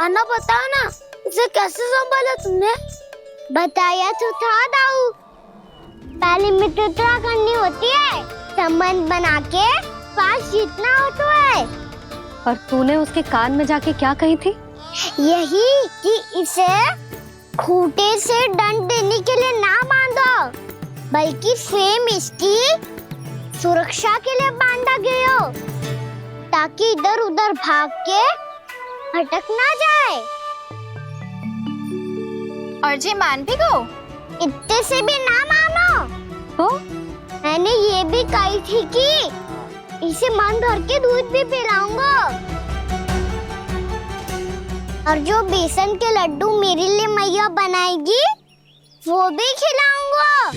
अन्ना बता ना, इसे कैसे संभाला तुमने? बताया तो था दाऊ, पहले मित्रता करनी होती है, संबंध बना के पास जीतना होता है। और तूने उसके कान में जाके क्या कही थी? यही कि इसे खूंटे से दंड देने के लिए ना बांधो, बल्कि फ्रेम इसकी सुरक्षा के लिए बांधा गया हो, ताकि इधर उधर भाग के भटक ना जाए। और जी मान भी गो? इतने से भी ना मानो। तो मैंने ये भी कही थी कि इसे मन भर के दूध भी पिलाऊंगा, और जो बेसन के लड्डू मेरे लिए मैया बनाएगी वो भी खिलाऊंगा।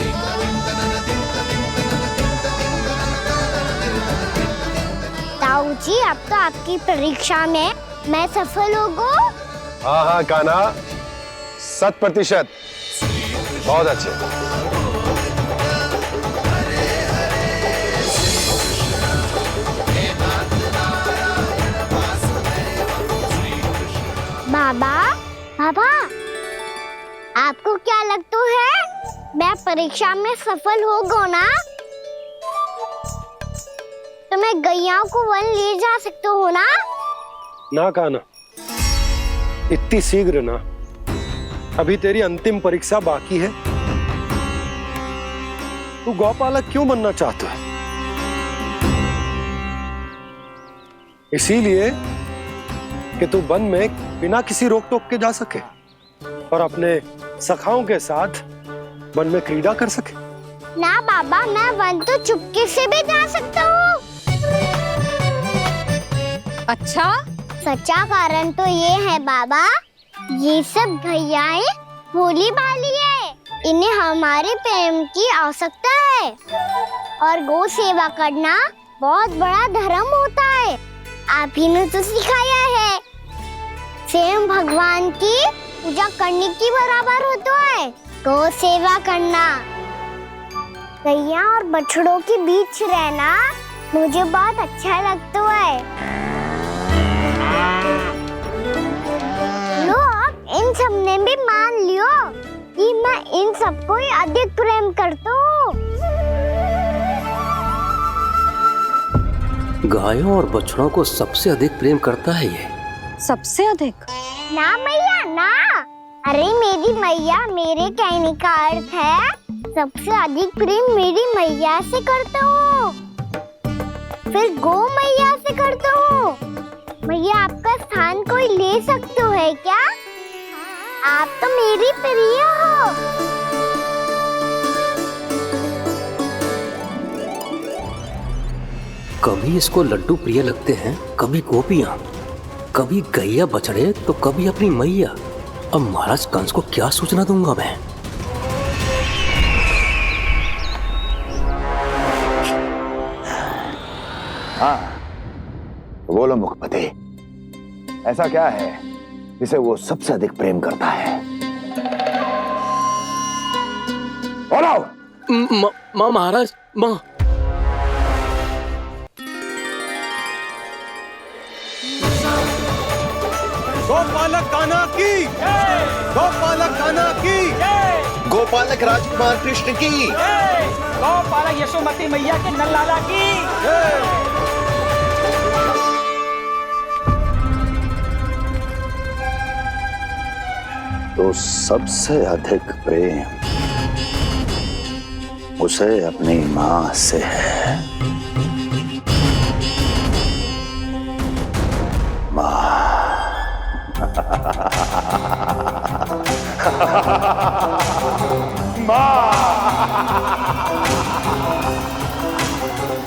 ताऊ जी, अब तो आपकी परीक्षा में मैं सफल होगा। हाँ हाँ कान्हा, 100%। बहुत अच्छे। बाबा, बाबा, आपको क्या लगता है मैं परीक्षा में सफल होगा ना? तो मैं गैया को वन ले जा सकता हूँ ना? ना कान्हा, इतनी शीघ्र ना। अभी तेरी अंतिम परीक्षा बाकी है। तू गौपालक क्यों बनना चाहता है? इसीलिए कि तू वन में बिना किसी रोक टोक के जा सके और अपने सखाओं के साथ वन में क्रीड़ा कर सके। ना बाबा, मैं वन तो चुपके से भी जा सकता हूँ। अच्छा? सच्चा कारण तो ये है बाबा, ये सब गैयाएं भोली भाली है, इन्हें हमारे प्रेम की आवश्यकता है, और गौ सेवा करना बहुत बड़ा धर्म होता है। आप ही ने तो सिखाया है, स्वयं भगवान की पूजा करने की बराबर होता है गौ सेवा करना। गैया और बछड़ों के बीच रहना मुझे बहुत अच्छा लगता है। लो, अब इन सब ने भी मान लियो कि मैं इन सबको ही अधिक प्रेम करता हूँ। गायों और बछड़ों को सबसे अधिक प्रेम करता है ये। सबसे अधिक? ना मैया ना, अरे मेरी मैया, मेरे कहने का अर्थ है सबसे अधिक प्रेम मेरी मैया से करता हूँ, फिर गौ मैया से करता हूँ। मैया, आपका स्थान कोई ले सकते है क्या? आप तो मेरी प्रिय हो। कभी इसको लड्डू प्रिय लगते हैं, कभी गोपियां, कभी गैया बछड़े, तो कभी अपनी मैया। अब महाराज कंस को क्या सूचना दूंगा मैं? हाँ, बोलो मुखपति, ऐसा क्या है जिसे वो सबसे अधिक प्रेम करता है? बोलो। माँ महाराज, माँ। गोपालक कान्हा की, गोपालक कान्हा की, गोपालक राजकुमार कृष्ण की, गोपालक यशोमती मैया के नल लाला की। तो सबसे अधिक प्रेम उसे अपनी माँ से है। माँ।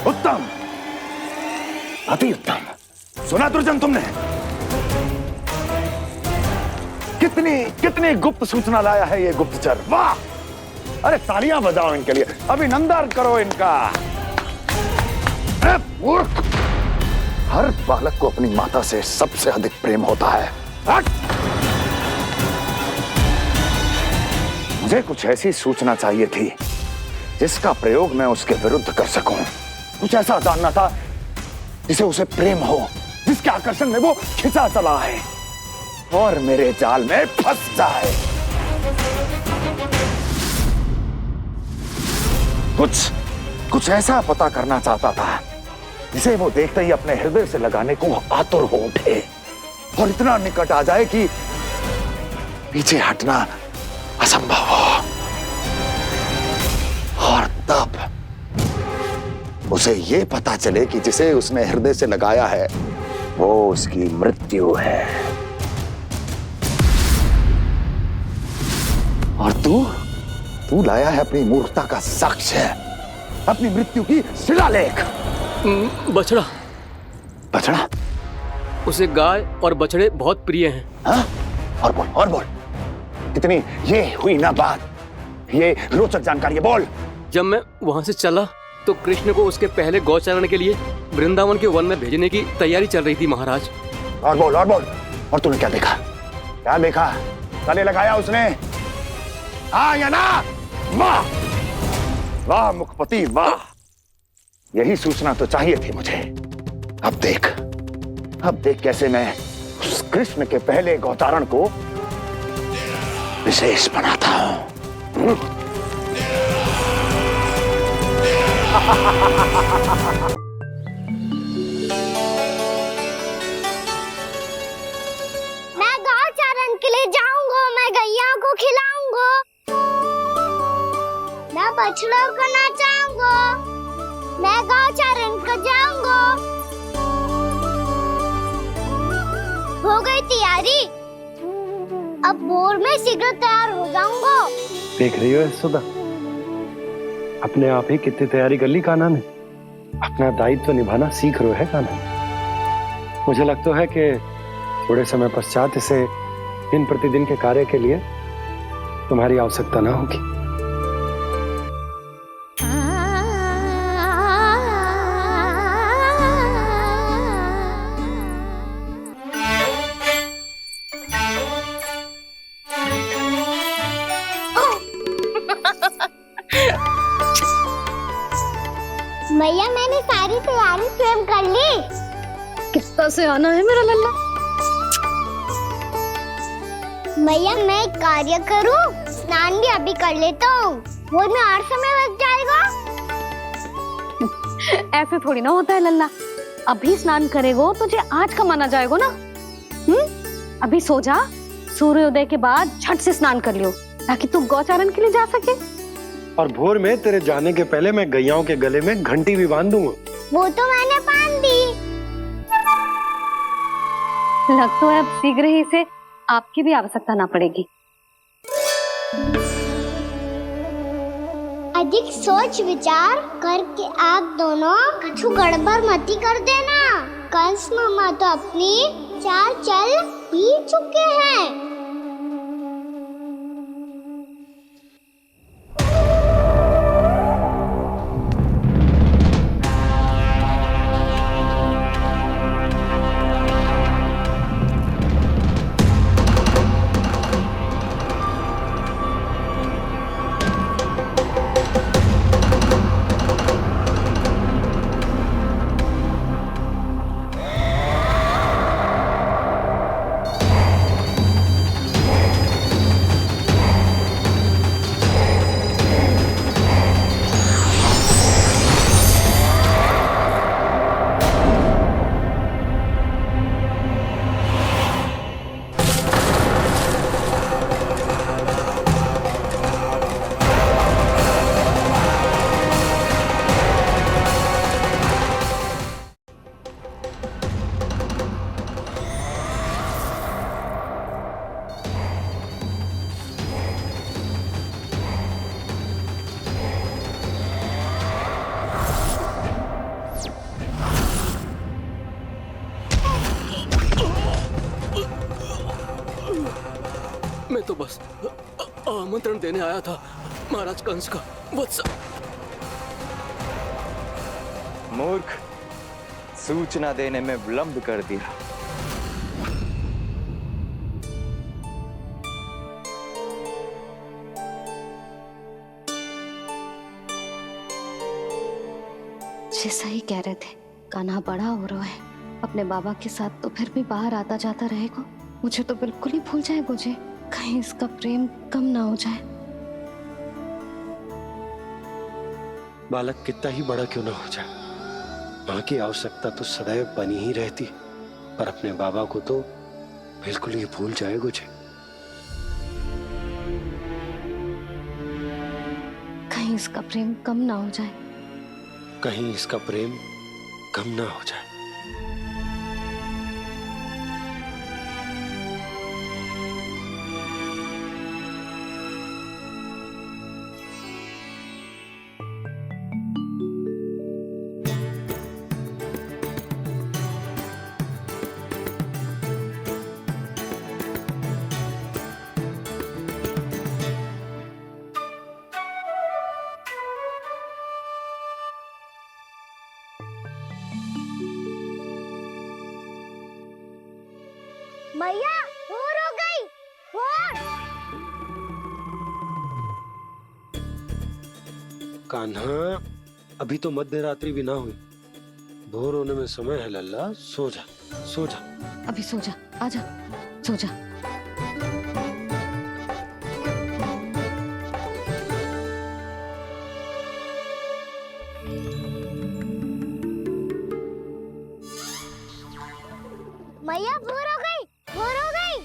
उत्तम, अति उत्तम। सुना दुर्जन तुमने? कितनी कितनी गुप्त सूचना लाया है ये गुप्तचर। वाह! अरे तालियां बजाओ इनके लिए, अभिनंदन करो इनका। अरे मूर्ख! हर बालक को अपनी माता से सबसे अधिक प्रेम होता है। हट! मुझे कुछ ऐसी सूचना चाहिए थी जिसका प्रयोग मैं उसके विरुद्ध कर सकूं। कुछ ऐसा जानना था जिसे उसे प्रेम हो, जिसके आकर्षण में वो खिंचा चला है और मेरे जाल में फंस जाए। कुछ ऐसा पता करना चाहता था जिसे वो देखते ही अपने हृदय से लगाने को आतुर हो उठे और इतना निकट आ जाए कि पीछे हटना असंभव हो। और तब उसे ये पता चले कि जिसे उसने हृदय से लगाया है वो उसकी मृत्यु है। और तू लाया है अपनी मूर्खता का साक्ष्य, अपनी मृत्यु की शिलालेख। बछड़ा। बछड़ा? उसे गाय और बछड़े बहुत प्रिय हैं। हाँ? और बोल कितनी ये हुई ना बात, ये रोचक जानकारी है, बोल। जब मैं वहां से चला तो कृष्ण को उसके पहले गौचारण के लिए वृंदावन के वन में भेजने की तैयारी चल रही थी महाराज। और बोल। और तूने क्या देखा? गले लगाया उसने? हाँ या ना? वाह वाह मुखपति वाह, यही सूचना तो चाहिए थी मुझे। अब देख कैसे मैं उस कृष्ण के पहले गौतारण को विशेष बनाता हूं। मैं गौचारण के लिए जाऊंगा, मैं गैया को खिलाऊंगा, मैं बछड़ों को नचाऊंगा, मैं गौचारण को जाऊंगा। हो गई तैयारी, अब भोर में शीघ्र तैयार हो जाऊंगा। देख रही हो यशोदा, अपने आप ही कितनी तैयारी कर ली कान्हा ने। अपना दायित्व निभाना सीख रहे है कान्हा। मुझे लगता है कि थोड़े समय पश्चात इसे दिन प्रतिदिन के कार्य के लिए तुम्हारी आवश्यकता ना होगी। भैया मैंने सारी तैयारी स्वयं कर ली। कितना से आना है मेरा लल्ला? भैया मैं एक कार्य करूं, स्नान भी अभी कर लेता हूँ, वो में और समय लग जाएगा। ऐसे थोड़ी ना होता है लल्ला, अभी स्नान करेगो तुझे आज का माना जाएगा ना। अभी सो जा, सूर्योदय के बाद झट से स्नान कर लियो ताकि तू गौचारण के लिए जा सके। और भोर में तेरे जाने के पहले मैं गैयाओं के गले में घंटी भी बांध दूंगा। वो तो मैंने बांध दी। लग तो है अब शीघ्र ही से आपकी भी आवश्यकता ना पड़ेगी। अधिक सोच विचार करके आप दोनों कछु गड़बड़ मती कर देना। कंस मामा तो अपनी चाल चल ही चुके हैं। मैं तो बस आमंत्रण देने आया था महाराज कंस का। वत्स मूर्ख, सूचना देने में विलंब कर दिया। जैसा ही कह रहे थे, कान्हा बड़ा हो रहा है, अपने बाबा के साथ तो फिर भी बाहर आता जाता रहेगा। मुझे तो बिल्कुल ही भूल जाए मुझे, कहीं इसका प्रेम कम ना हो जाए। बालक कितना ही बड़ा क्यों ना हो जाए, माँ की आवश्यकता तो सदैव बनी ही रहती, पर अपने बाबा को तो बिल्कुल ही भूल जाए मुझे। कहीं इसका प्रेम कम ना हो जाए। कहीं इसका प्रेम कम ना हो जाए। मैया भोर हो गई। भोर। कान्हा, अभी तो मध्य रात्रि भी ना हुई। भोर होने में समय है लल्ला, सो जा सो जा। अभी सो जा, आजा सो जा। मैया भोर हो गई। भोर हो गई।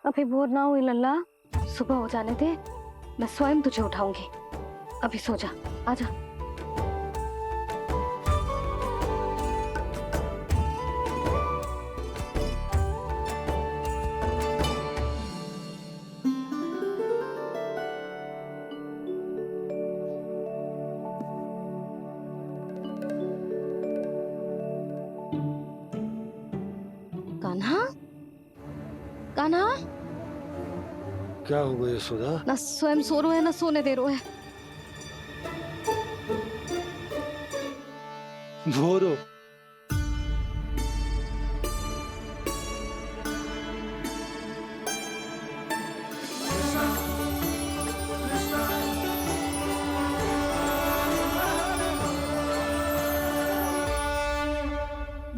अभी भोर ना हुई लल्ला, सुबह हो जाने दे, मैं स्वयं तुझे उठाऊंगी। अभी सो जा, आजा। कान्हा, कान्हा, क्या हो गया यशोदा? ना स्वयं सो रहे है ना सोने दे रहे है। भोर हो।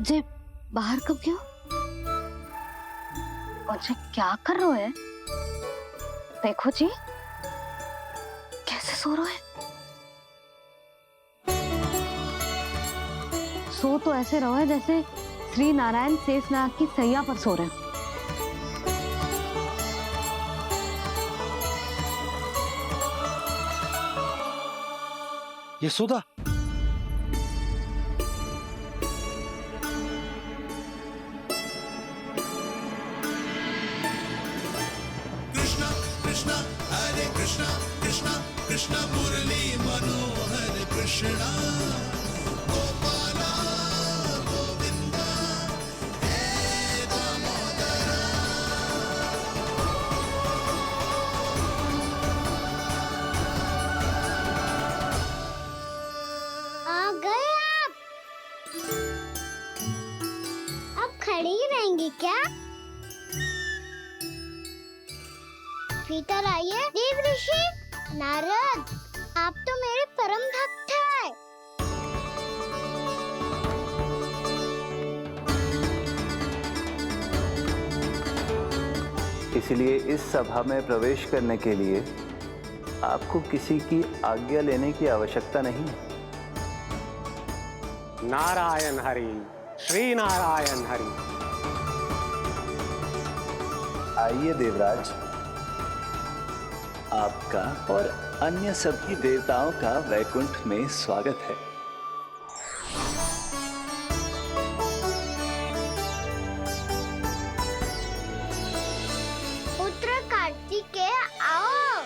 जे बाहर कब क्यों? और जे क्या कर रहे है? देखो जी, कैसे सो रहे हैं। सो तो ऐसे रहो है जैसे श्री नारायण शेषनाग की सैया पर सो रहे हैं। यशोदा, कृष्णा हरे कृष्णा कृष्णा कृष्णा मुरली मनोहर कृष्णा गोपाला गोविंदा हे दामोदरा। आ गए आप। अब खड़ी ही रहेंगी क्या? भीतर आइए। देव ऋषि नारद, आप तो मेरे परम भक्त हैं। इसलिए इस सभा में प्रवेश करने के लिए आपको किसी की आज्ञा लेने की आवश्यकता नहीं है। नारायण हरि, श्री नारायण हरि। आइए देवराज, आपका और अन्य सभी देवताओं का वैकुंठ में स्वागत है। पुत्र कार्तिकेय आओ।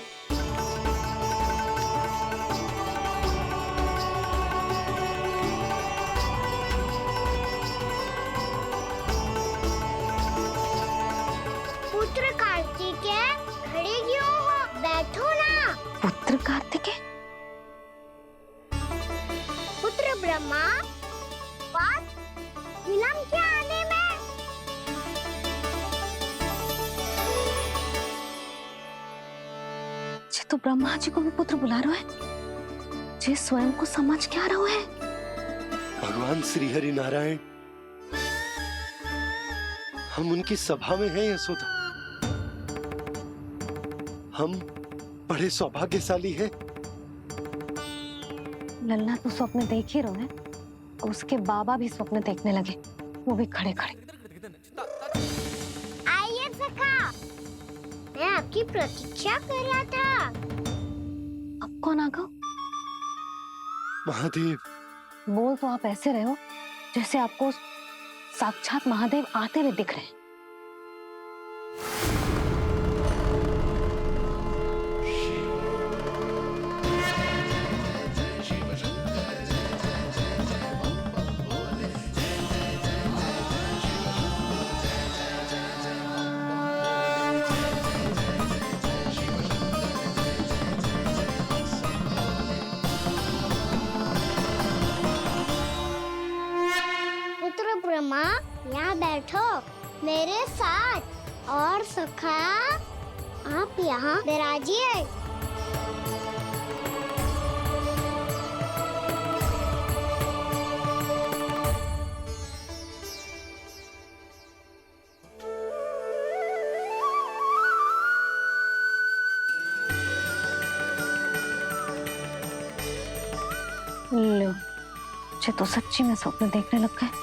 पुत्र कार्तिकेय खड़े क्यों हो? बैठो ना। पुत्र कार्तिकेय? पुत्र ब्रह्मा, बात विलंब क्या आने में? जे तो ब्रह्मा जी को भी पुत्र बुला रहे है, जे स्वयं को समझ क्या रहे है। भगवान श्री हरि नारायण, हम उनकी सभा में हैं यशोदा। हम बड़े सौभाग्यशाली हैं। लल्ला तो स्वप्न देख ही रहे हैं, उसके बाबा भी स्वप्न देखने लगे, वो भी खड़े खड़े। आइए सखा, मैं आपकी प्रतीक्षा कर रहा था। अब कौन आ गया? महादेव। बोल तो आप ऐसे रहे हो जैसे आपको साक्षात महादेव आते हुए दिख रहे हैं। पुत्र ब्रह्मा, यहाँ बैठो मेरे साथ। और सखा, आप यहाँ विराजिए। लो, मुझे तो सच्ची में स्वप्न देखने लग गए।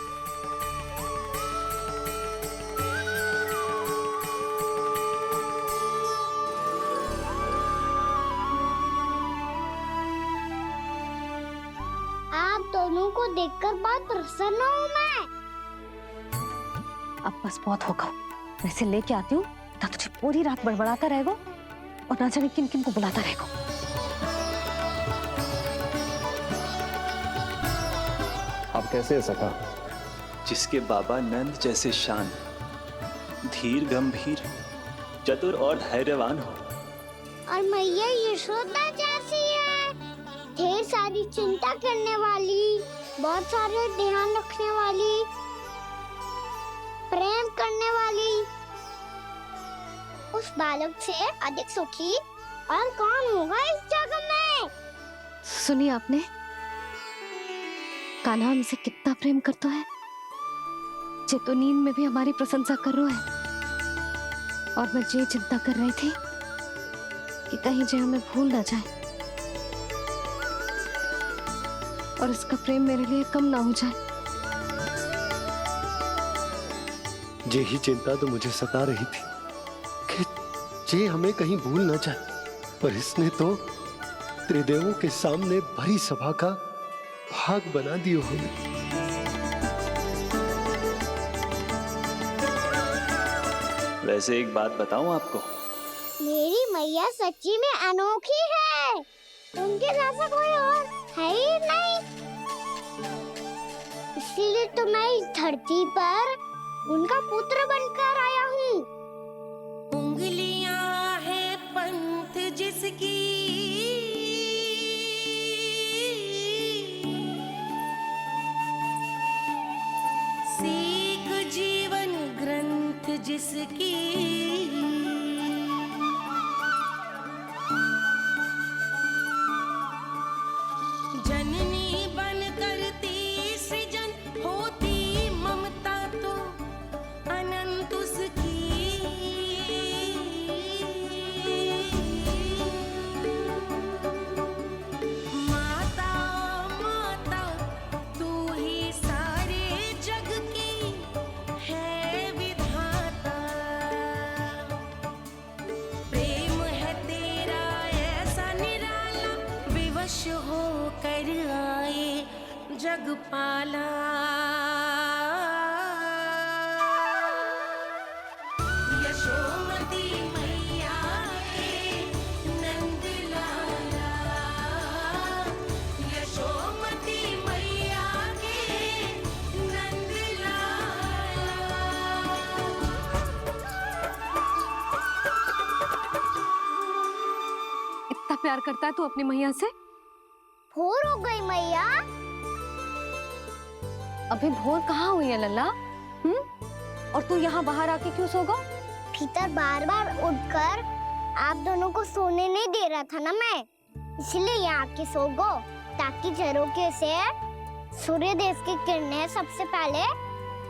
आप दोनों को देखकर बहुत प्रसन्न हूँ मैं। अब बस बहुत होगा, मैं इसे लेके आती हूँ ना, तुझे पूरी रात बड़बड़ाता रहेगा और ना जाने किन किन को बुलाता रहेगा। आप कैसे है सखा? जिसके बाबा नंद जैसे शान, धीर गंभीर, चतुर और धैर्यवान हो। और मैया यशोदा जैसी है, ढेर सारी चिंता करने वाली, बहुत सारे ध्यान रखने वाली, प्रेम करने वाली। उस बालक से अधिक सुखी और कौन होगा इस जगत में? सुनिए आपने, कान्हा हमसे कितना प्रेम करता है, जे तो नींद में भी हमारी प्रशंसा कर रहा है। और मैं ये चिंता कर रही थी कि कहीं जे हमें भूल ना जाए और इसका प्रेम मेरे लिए कम ना हो जाए। यही चिंता तो मुझे सता रही थी कि जे हमें कहीं भूल ना जाए, पर इसने तो त्रिदेवों के सामने भरी सभा का भाग बना दियो हमें। वैसे एक बात बताऊं आपको, मेरी मैया सच्ची में अनोखी है, उनके जैसा कोई और है ही नहीं। इसीलिए तो मैं इस धरती पर उनका पुत्र बनकर आया हूँ। उंगलियां है पंथ जिसकी, सीख जीवन ग्रंथ जिसकी, जननी बन करती सृजन, होती ममता तो अनंत उसकी। माता माता तू ही सारे जग की है विधाता, प्रेम है तेरा ऐसा निराला, विवश हो कर आए जग पाला। यशोमती मैया के नंद लाला, यशोमती मैया के नंद लाला। इतना प्यार करता है तू अपनी मैया से? भोर हो गई मैया। अभी भोर कहाँ हुई है लल्ला? और तू यहाँ बाहर आके क्यों सो गया? भीतर बार बार उठकर आप दोनों को सोने नहीं दे रहा था ना मैं, इसलिए यहाँ आके सो गो, ताकि झरोखे से सूर्य देव की किरणें सबसे पहले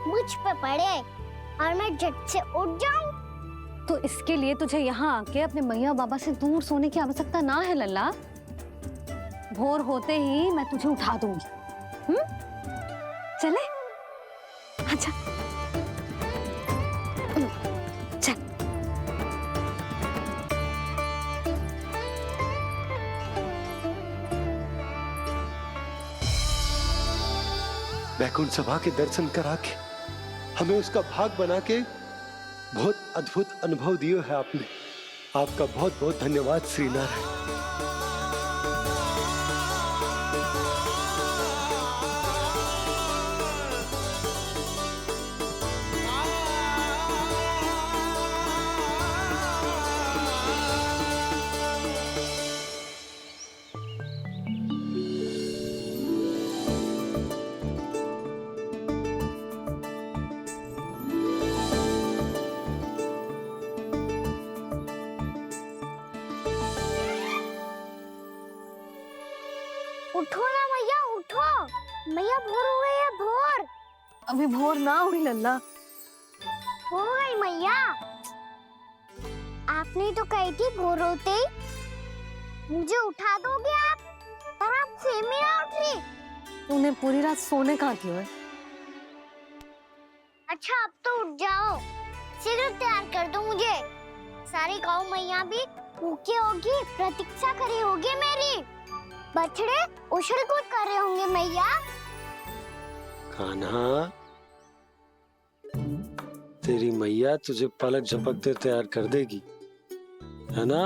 मुझ पे पड़े और मैं झट से उठ जाऊं। तो इसके लिए तुझे यहाँ आके अपने मैया बाबा से दूर सोने की आवश्यकता ना है लल्ला। भोर होते ही मैं तुझे उठा दूंगी। चले अच्छा चल। वैकुंठ सभा के दर्शन करा के हमें उसका भाग बना के बहुत अद्भुत अनुभव दिए है आपने। आपका बहुत बहुत धन्यवाद श्री नारायण। उठो ना मैया, उठो। मैया भोर हो गई है, भोर। अभी भोर ना हुई लल्ला। हो गई मैया। आपने तो कही थी भोर होते ही मुझे उठा दोगे आप, पर आप फिर भी ना उठी। तूने पूरी रात सोने कहाँ की है? अच्छा अब तो उठ जाओ, शीघ्र तैयार कर दो मुझे। सारी गाँव मैया भी भूखी होगी, प्रतीक्षा करी होगी मेरी। बछड़े उछल कूद कर रहे होंगे मैया। कान्हा, तेरी मैया तुझे पलक झपकते तैयार कर देगी, है ना?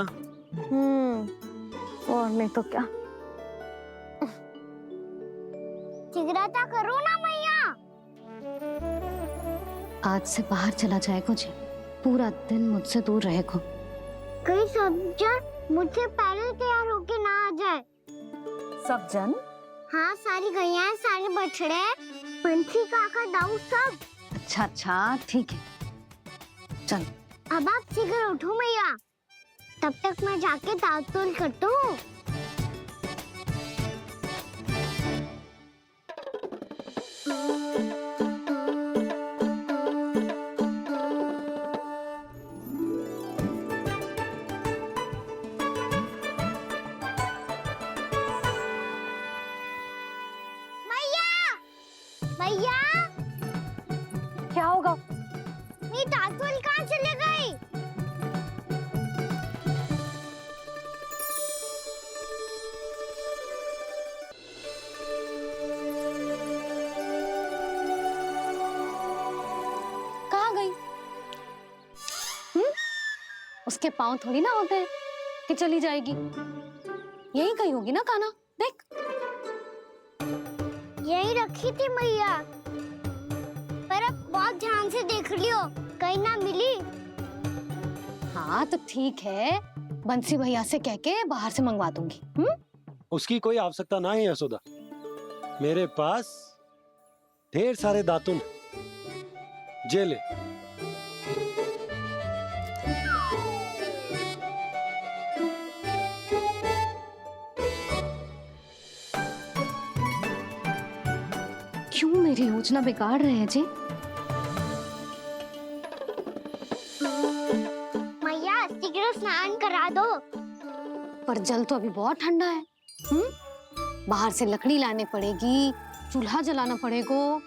और नहीं तो क्या। शीघ्रता करो ना मैया। आज से बाहर चला जाएगा जी, पूरा दिन मुझसे दूर रहेगा। कहीं सब जन मुझसे पहले तैयार होके ना आ जाए। सब जन? हाँ, सारी गैया, सारे बछड़े, पंछी, काका, दाऊ सब। अच्छा अच्छा ठीक है, चल। अब आप शीघ्र उठो मैया, तब तक मैं जाके ताल-तोल करता हूँ। मैया, क्या होगा? मेरी ताल-तोल कहाँ चले गई? कहाँ गई? उसके पाँव थोड़ी ना होते हैं कि चली जाएगी। यही कहीं होगी ना कान्हा, देख। यही रखी थी मैया, पर अब बहुत ध्यान से देख लियो, कहीं ना मिली। हाँ तो ठीक है, बंसी भैया से कह के बाहर से मंगवा दूंगी। उसकी कोई आवश्यकता ना है यशोदा, मेरे पास ढेर सारे दातुन, जे ले। क्यों मेरी योजना बिगाड़ रहे हैं जी? मैया शीघ्र स्नान करा दो। पर जल तो अभी बहुत ठंडा है। बाहर से लकड़ी लाने पड़ेगी, चूल्हा जलाना पड़ेगा,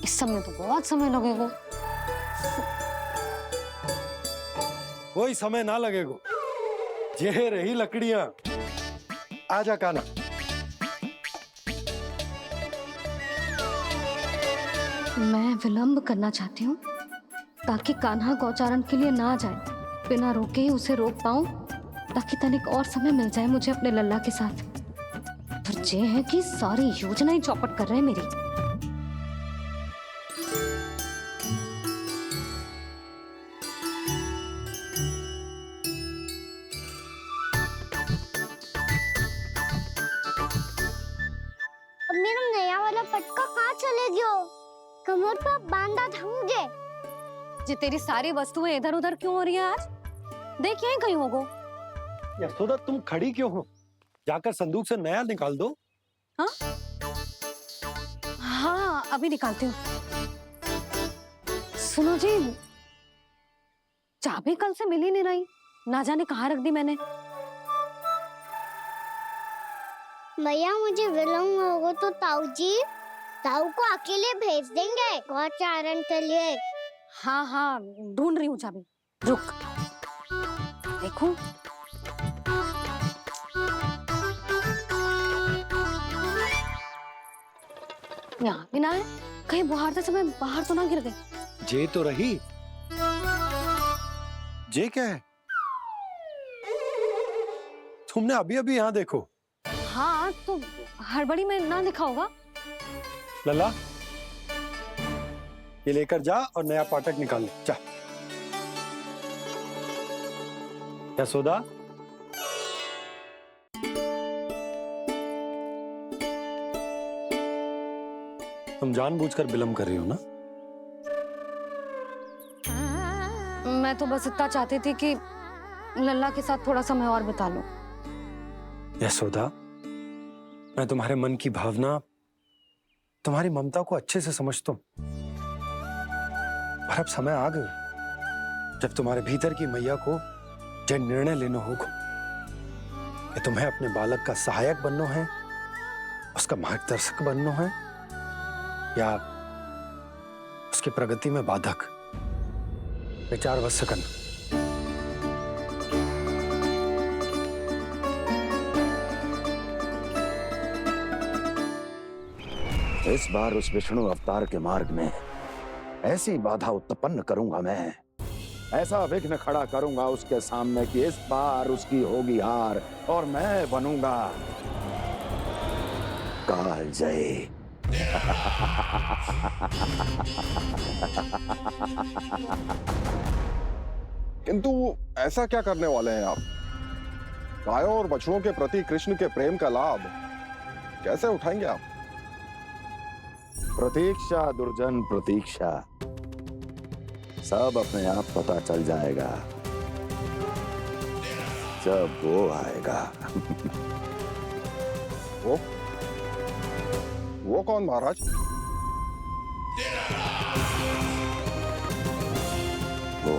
इस सब में तो बहुत समय लगेगा। कोई समय ना लगेगा, ये रही लकड़ियां। आजा कान्हा। मैं विलंब करना चाहती हूँ ताकि कान्हा गौचारण के लिए ना जाए, बिना रोके ही उसे रोक पाऊं, ताकि तनिक और समय मिल जाए मुझे अपने लल्ला के साथ। पर ये है कि सारी योजना ही चौपट कर रहे हैं मेरी। अब मेरा नया वाला पटका कहाँ चले गयो? कमर पर बांधा था मुझे। जी तेरी सारी वस्तुएं इधर उधर क्यों हो रही है आज? देख यहीं कहीं होगो। यशोदा तुम खड़ी क्यों हो? जाकर संदूक से नया निकाल दो। हाँ हाँ अभी निकालती हूँ। सुनो जी, चाबी कल से मिल ही नहीं रही, ना जाने कहाँ रख दी मैंने। मैया मुझे विलम्ब होगा तो ताऊ को अकेले भेज देंगे गौचारण के लिए। हाँ हाँ ढूंढ रही हूँ चाबी, रुक। देखूं। यहाँ भी ना है, कहीं बाहर समय बाहर तो ना गिर गए। जे तो रही। जे क्या है? तुमने अभी अभी यहाँ देखो। हाँ तो हड़बड़ी में ना दिखा होगा। लल्ला, ये लेकर जा और नया पाठक निकाल ले। जा। यशोदा, तुम जानबूझकर विलंब कर रही हो ना? मैं तो बस इतना चाहती थी कि लल्ला के साथ थोड़ा समय और बिता लूं। यशोदा, मैं तुम्हारे मन की भावना, तुम्हारी ममता को अच्छे से समझता हूं। पर अब समय आ गया जब तुम्हारे भीतर की मैया को यह निर्णय लेना होगा कि तुम्हें अपने बालक का सहायक बनना है, उसका मार्गदर्शक बनना है, या उसकी प्रगति में बाधक। विचार अवश्य करना। इस बार उस विष्णु अवतार के मार्ग में ऐसी बाधा उत्पन्न करूंगा मैं, ऐसा विघ्न खड़ा करूंगा उसके सामने कि इस बार उसकी होगी हार और मैं बनूंगा कालजयी। किंतु ऐसा क्या करने वाले हैं आप? गायों और बछड़ों के प्रति कृष्ण के प्रेम का लाभ कैसे उठाएंगे आप? प्रतीक्षा दुर्जन प्रतीक्षा, सब अपने आप पता चल जाएगा जब वो आएगा। वो कौन महाराज? वो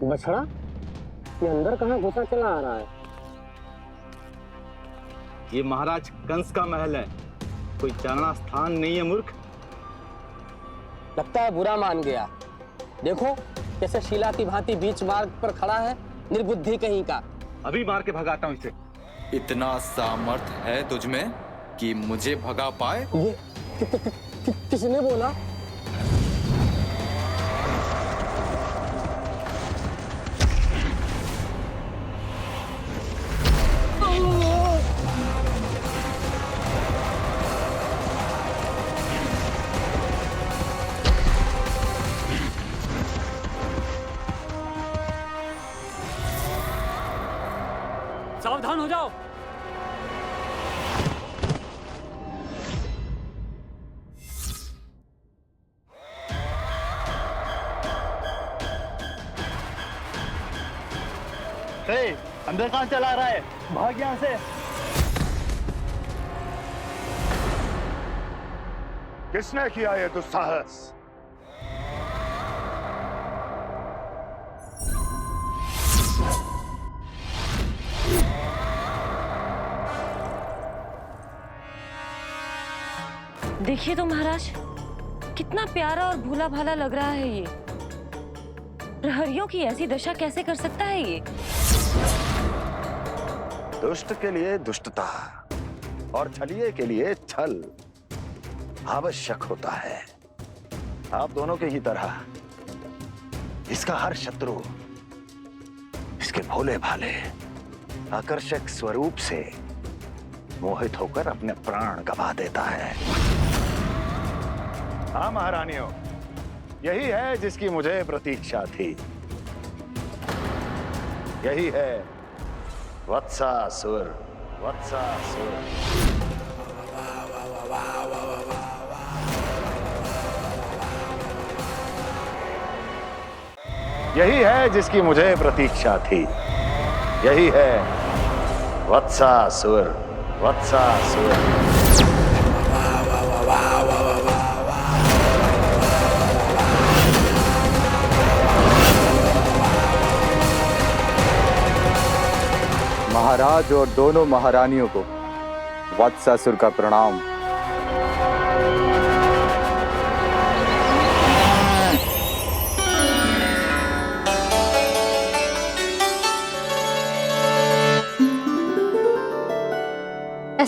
बछड़ा, ये अंदर कहाँ घुसा चला आ रहा है? ये महाराज कंस का महल है, कोई चारणा स्थान नहीं है मूर्ख। लगता है बुरा मान गया। देखो कैसे शीला की भांति बीच मार्ग पर खड़ा है, निर्बुद्धि कहीं का। अभी मार के भगाता हूँ इसे। इतना सामर्थ है तुझमें कि मुझे भगा पाए? ये किसने बोला? सावधान हो जाओ। अंदर कहाँ चला रहा है? भाग यहाँ से। किसने किया ये दुस्साहस? देखिए तो महाराज, कितना प्यारा और भोला भाला लग रहा है ये। प्रहरियों की ऐसी दशा कैसे कर सकता है ये? दुष्ट के लिए दुष्टता और छलिए के लिए छल आवश्यक होता है। आप दोनों के ही तरह इसका हर शत्रु इसके भोले भाले आकर्षक स्वरूप से मोहित होकर अपने प्राण गंवा देता है। हाँ महारानियों, यही है जिसकी मुझे प्रतीक्षा थी। यही है वत्सासुर। वत्सासुर यही है जिसकी मुझे प्रतीक्षा थी। यही है वत्सासुर। वत्सासुर महाराज और दोनों महारानियों को वत्सासुर का प्रणाम।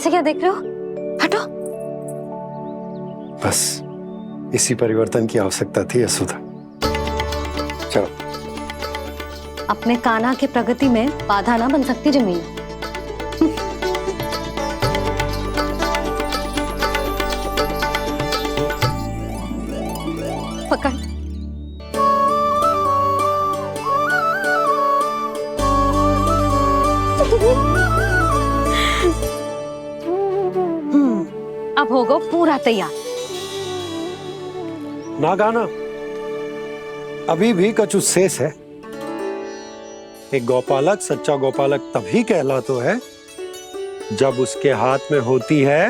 ऐसे क्या देख रहे हो? हटो। बस इसी परिवर्तन की आवश्यकता थी यशोदा। चलो। अपने कान्हा के प्रगति में बाधा ना बन सकती जमीन। पकड़। अब होगा पूरा तैयार। ना गाना, अभी भी कछु शेष है। एक गौपालक सच्चा गौपालक तभी कहलाता है जब उसके हाथ में होती है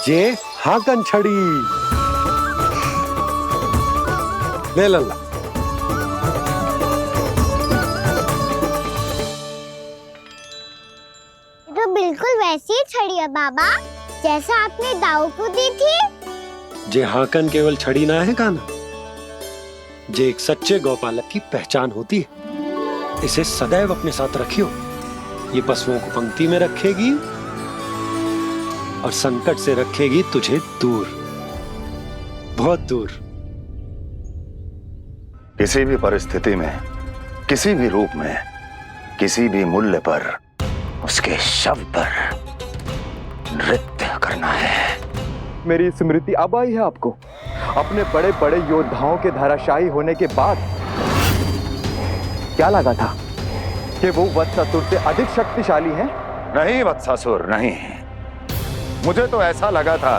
जे हाकन छड़ी। ले लल्ला। तो बिल्कुल वैसी ही छड़ी है बाबा जैसा आपने दाऊ को दी थी। जे हाकन केवल छड़ी ना है कान्हा, जे एक सच्चे गौपालक की पहचान होती है। इसे सदैव अपने साथ रखियो। ये पशुओं को पंक्ति में रखेगी और संकट से रखेगी तुझे दूर, बहुत दूर। किसी भी परिस्थिति में, किसी भी रूप में, किसी भी मूल्य पर उसके शव पर नृत्य करना है। मेरी स्मृति अब आई है आपको? अपने बड़े बड़े योद्धाओं के धराशायी होने के बाद क्या लगा था कि वो वत्सासुर से अधिक शक्तिशाली हैं? नहीं वत्सासुर, नहीं। मुझे तो ऐसा लगा था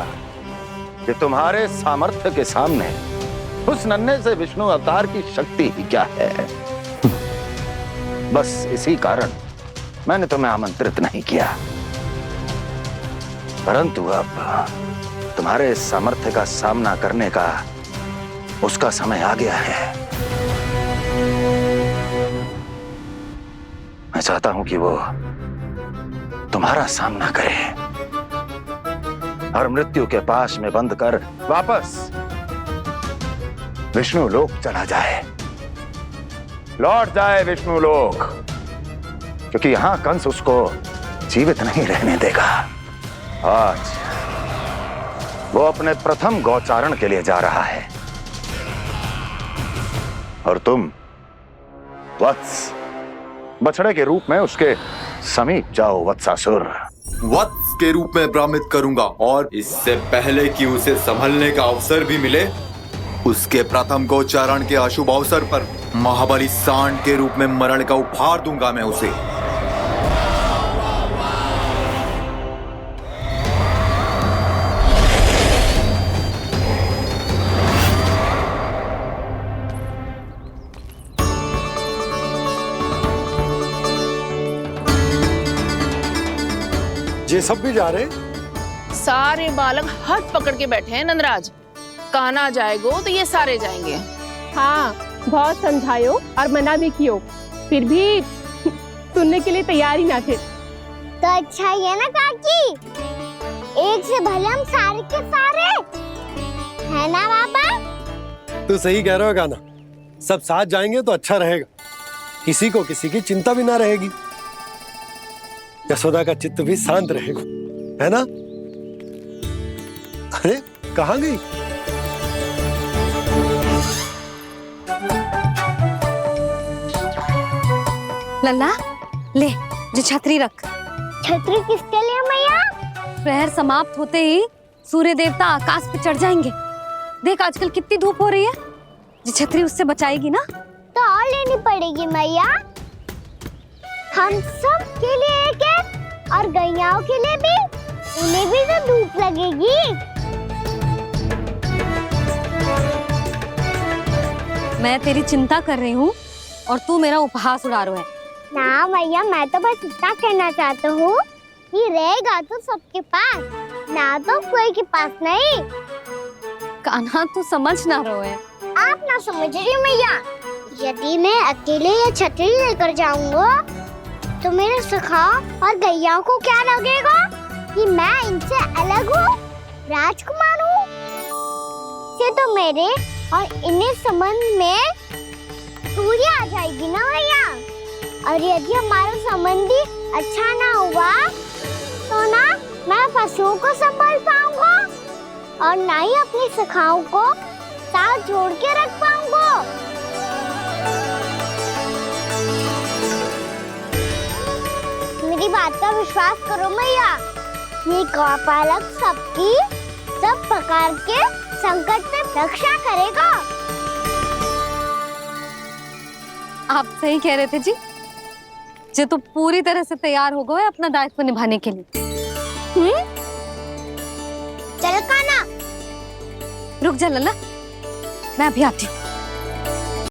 कि तुम्हारे सामर्थ्य के सामने उस नन्हे से विष्णु अवतार की शक्ति ही क्या है। बस इसी कारण मैंने तुम्हें आमंत्रित नहीं किया। परंतु अब तुम्हारे सामर्थ्य का सामना करने का उसका समय आ गया है। मैं चाहता हूं कि वो तुम्हारा सामना करे और मृत्यु के पाश में बंद कर वापस विष्णु लोक चला जाए, लौट जाए विष्णु लोक, क्योंकि यहां कंस उसको जीवित नहीं रहने देगा। आज वो अपने प्रथम गौचारण के लिए जा रहा है और तुम वत्स बछड़े के रूप में उसके समीप जाओ वत्सासुर। वत्स के रूप में भ्रमित करूंगा और इससे पहले कि उसे संभलने का अवसर भी मिले, उसके प्रथम गोचारण के अशुभ अवसर पर महाबली सांड के रूप में मरण का उपहार दूंगा मैं उसे। ये सब भी जा रहे? सारे बालक हाथ पकड़ के बैठे हैं नंदराज। कान्हा जाएगो तो ये सारे जाएंगे। हाँ, बहुत समझायो और मना भी कियो, फिर भी सुनने के लिए तैयार ही ना थे। तो अच्छा ही है ना काकी, एक से भले हम सारे के सारे, है ना बाबा? तू सही कह रहा हो गाना, सब साथ जाएंगे तो अच्छा रहेगा, किसी को किसी की चिंता भी ना रहेगी, यशोदा का चित्त भी शांत रहेगा, है ना? अरे कहाँ गई? लल्ला ले, जो छतरी रख। छतरी किसके लिए मैया? प्रहर समाप्त होते ही सूर्य देवता आकाश पे चढ़ जाएंगे। देख आजकल कितनी धूप हो रही है, जो छतरी उससे बचाएगी ना। तो और लेनी पड़ेगी मैया, हम सब के लिए एक एक और गैयाओं के लिए भी, उन्हें भी तो धूप लगेगी। मैं तेरी चिंता कर रही हूँ और तू मेरा उपहास उड़ा रहा है। ना भैया, मैं तो बस इतना कहना चाहता हूँ कि रहेगा तो सबके पास, ना तो कोई के पास नहीं। कान्हा तू समझ ना रहो है। आप ना समझ रही मैया, यदि मैं अकेले ये छतरी लेकर जाऊंगा तो मेरे सखा और गैयाओं को क्या लगेगा कि मैं इनसे अलग हूँ, राजकुमार हूँ। ये तो मेरे और इन्हें संबंध में दूरी आ जाएगी ना भैया। और यदि हमारा संबंधी अच्छा ना हुआ तो ना मैं पशुओं को संभाल पाऊंगा और ना ही अपनी सखाओं को साथ जोड़ के रख पाऊंगा। मेरी बात का विश्वास करो मैया, ये गौपालक सबकी सब प्रकार के संकट से रक्षा करेगा। आप सही कह रहे थे जी। जे तो पूरी तरह से तैयार हो गए अपना दायित्व निभाने के लिए। चल काना, रुक जा लल्ला, मैं अभी आती हूँ।